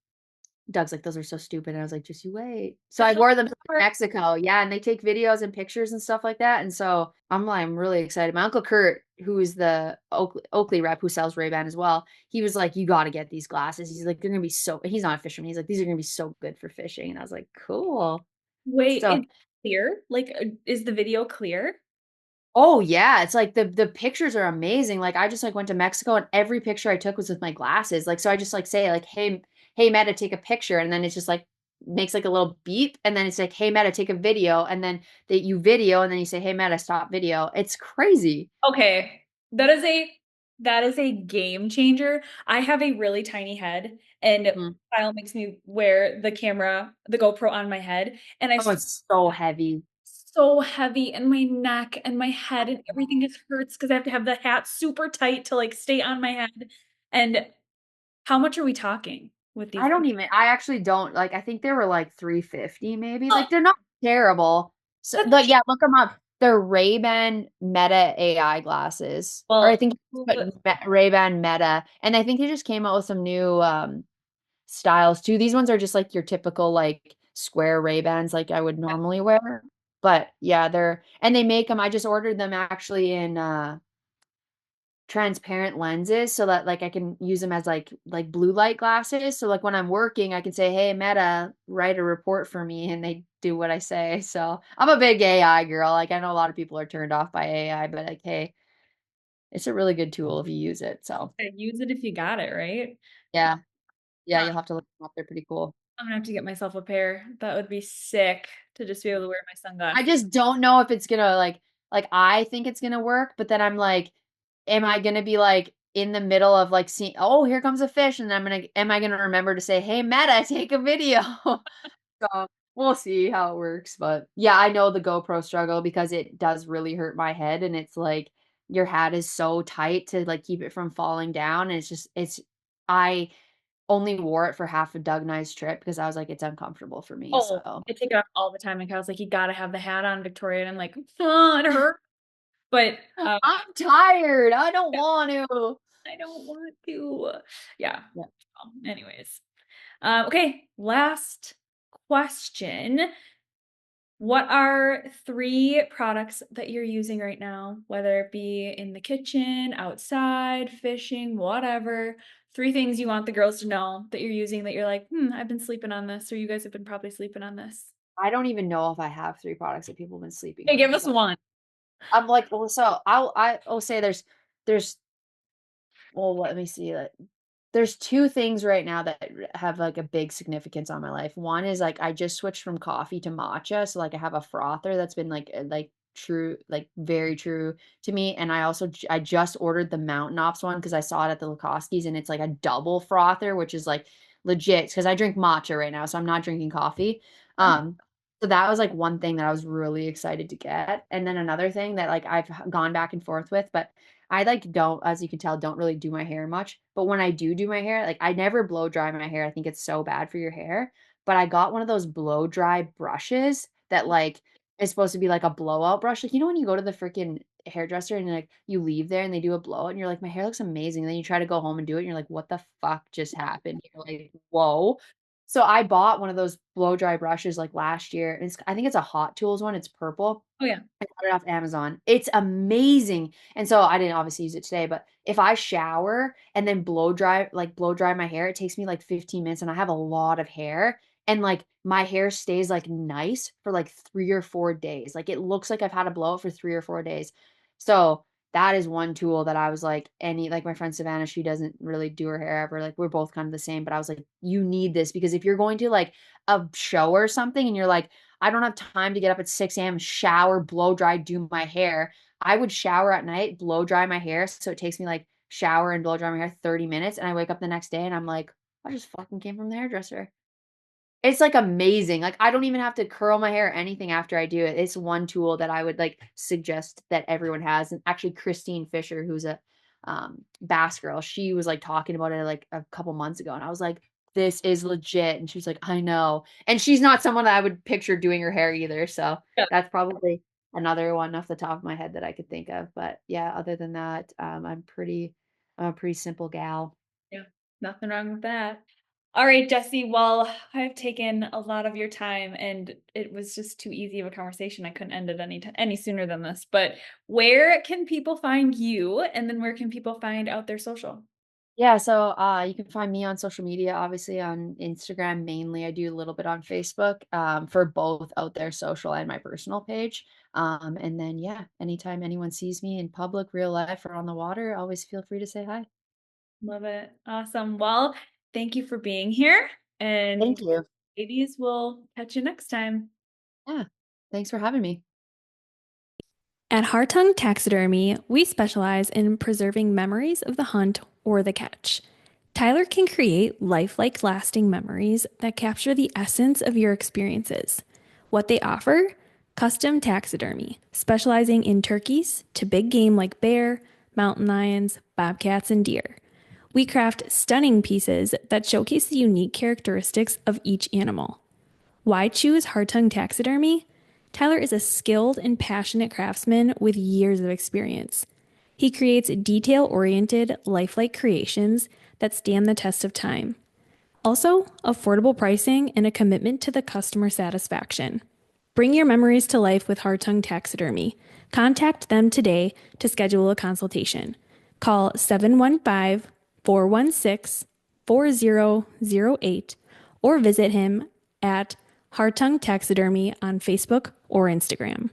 Doug's like, "Those are so stupid." And I was like, "Just you wait." So I That's wore them to what Mexico. Yeah, and they take videos and pictures and stuff like that. And so I'm really excited. My uncle Kurt, who is the Oakley rep who sells Ray-Ban as well, he was like, "You got to get these glasses." He's like, "They're gonna be so." He's not a fisherman. He's like, "These are gonna be so good for fishing." And I was like, "Cool." Wait, So it's clear? Like, is the video clear? oh yeah, it's like the pictures are amazing. Like I just like went to Mexico and every picture I took was with my glasses. Like so I just like say like hey Meta take a picture and then it's just like makes like a little beep and then it's like hey Meta take a video and then that you video and then you say hey Meta stop video. It's crazy. Okay. That is a game changer. I have a really tiny head and Mhm. Kyle makes me wear the GoPro on my head, and I Oh, it's so heavy. so heavy and my neck and my head and everything just hurts because I have to have the hat super tight to like stay on my head. And how much are we talking with these things? I actually don't like I think they were like 350 maybe. Oh, Like they're not terrible. So that's but cheap. yeah, look them up. They're Ray-Ban Meta AI glasses. Or I Well, think but Ray-Ban Meta. And I think they just came out with some new styles too. These ones are just like your typical like square Ray-Bans like I would normally wear. But yeah, they're and they make them. I just ordered them actually in transparent lenses so that like I can use them as like blue light glasses. So like when I'm working, I can say, "Hey, Meta, write a report for me," and they do what I say. So I'm a big AI girl. Like I know a lot of people are turned off by AI, but like, hey, it's a really good tool if you use it. So Use it if you got it, right? yeah, yeah, Huh. you'll have to look them up. They're pretty cool. I'm gonna have to get myself a pair. That would be sick to just be able to wear my I sunglasses. just don't know if it's gonna like I think it's gonna work, but then I'm like, am I gonna be like in the middle of like seeing, oh, here comes a fish, and am I gonna remember to say, hey Meta, take a video? So we'll see how it works. But yeah, I know the GoPro struggle because it does really hurt my head, and it's like your hat is so tight to like keep it from falling down. And it's I only wore it for half of Doug and I's trip because I was like, it's uncomfortable for me. Oh, So I take it off all the time. And Kyle's like, you gotta have the hat on, Victoria. And I'm like, oh, it hurt. But I'm tired. I don't want to. I don't want to. Yeah. Yeah. Anyways. Okay, last question. What are 3 products that you're using right now, whether it be in the kitchen, outside, fishing, whatever? 3 things you want the girls to know that you're using that you're like, I've been sleeping on this, or you guys have been probably sleeping on this. I don't even know if I have 3 products that people have been sleeping Okay, on. give us one. I'm like, well, so I'll say there's well, let me see. There's 2 things right now that have, like, a big significance on my life. One is, like, I just switched from coffee to matcha, so, like, I have a frother that's been, like, true like, very true to me, and I just ordered the Mountain Ops one because I saw it at the Muskies, and it's, like, a double frother, which is, like, legit because I drink matcha right now, so I'm not drinking coffee. Um, so that was, like, one thing that I was really excited to get, and then another thing that, like, I've gone back and forth with, but I, like, don't as you can tell, don't really do my hair much, but when I do my hair, like, I never blow dry my hair, I think it's so bad for your hair, but I got one of those blow dry brushes that, like, is supposed to be like a blowout brush, like, you know when you go to the freaking hairdresser and, like, you leave there and they do a blowout and you're like, "My hair looks amazing," and then you try to go home and do it and you're like, "What the fuck just happened?" You're like, "Whoa." So I bought one of those blow dry brushes, like, last year, and I think it's a Hot Tools one, it's purple. Oh yeah. I got it off Amazon. It's amazing. And so I didn't obviously use it today, but if I shower and then blow dry my hair, it takes me like 15 minutes and I have a lot of hair. And like my hair stays like nice for like 3 or 4 days. Like it looks like I've had a blowout for 3 or 4 days. So that is one tool that I was like, like my friend Savannah, she doesn't really do her hair ever. Like we're both kind of the same, but I was like, you need this because if you're going to like a show or something and you're like, I don't have time to get up at 6 a.m., shower, blow dry, do my hair. I would shower at night, blow dry my hair. So it takes me like shower and blow dry my hair 30 minutes. And I wake up the next day and I'm like, I just fucking came from the hairdresser. It's, like, amazing, like, I don't even have to curl my hair or anything after I do it. It's one tool that I would, like, suggest that everyone has, and actually Christine Fisher, who's a, Bass girl, she was, like, talking about it, like, a couple months ago, and I was like, "This is legit," and she was like, "I know," and she's not someone that I would picture doing her hair either, so Yeah. that's probably another one off the top of my head that I could think of, but, yeah, other than that, I'm a pretty simple gal. Yeah. Nothing wrong with that. All right, Jessie. Well, I've taken a lot of your time and it was just too easy of a conversation. I couldn't end it any sooner than this. But where can people find you and then where can people find out their social? Yeah, so you can find me on social media, obviously on Instagram mainly. I do a little bit on Facebook for both out there social and my personal page. And then yeah, anytime anyone sees me in public, real life, or on the water, always feel free to say hi. Love it. Awesome. Well, thank you for being here Thank and you. ladies, we'll catch you next time. Yeah, thanks for having me. At Hartung Taxidermy, we specialize in preserving memories of the hunt or the catch. Tyler can create lifelike lasting memories that capture the essence of your experiences. What they offer? Custom taxidermy, specializing in turkeys to big game like bear, mountain lions, bobcats, and deer. We craft stunning pieces that showcase the unique characteristics of each animal. Why choose Hartung Taxidermy? Tyler is a skilled and passionate craftsman with years of experience. He creates detail oriented, lifelike creations that stand the test of time. Also, affordable pricing and a commitment to the customer satisfaction. Bring your memories to life with Hartung Taxidermy. Contact them today to schedule a consultation. Call 715-416-4008 or visit him at Hartung Taxidermy on Facebook or Instagram.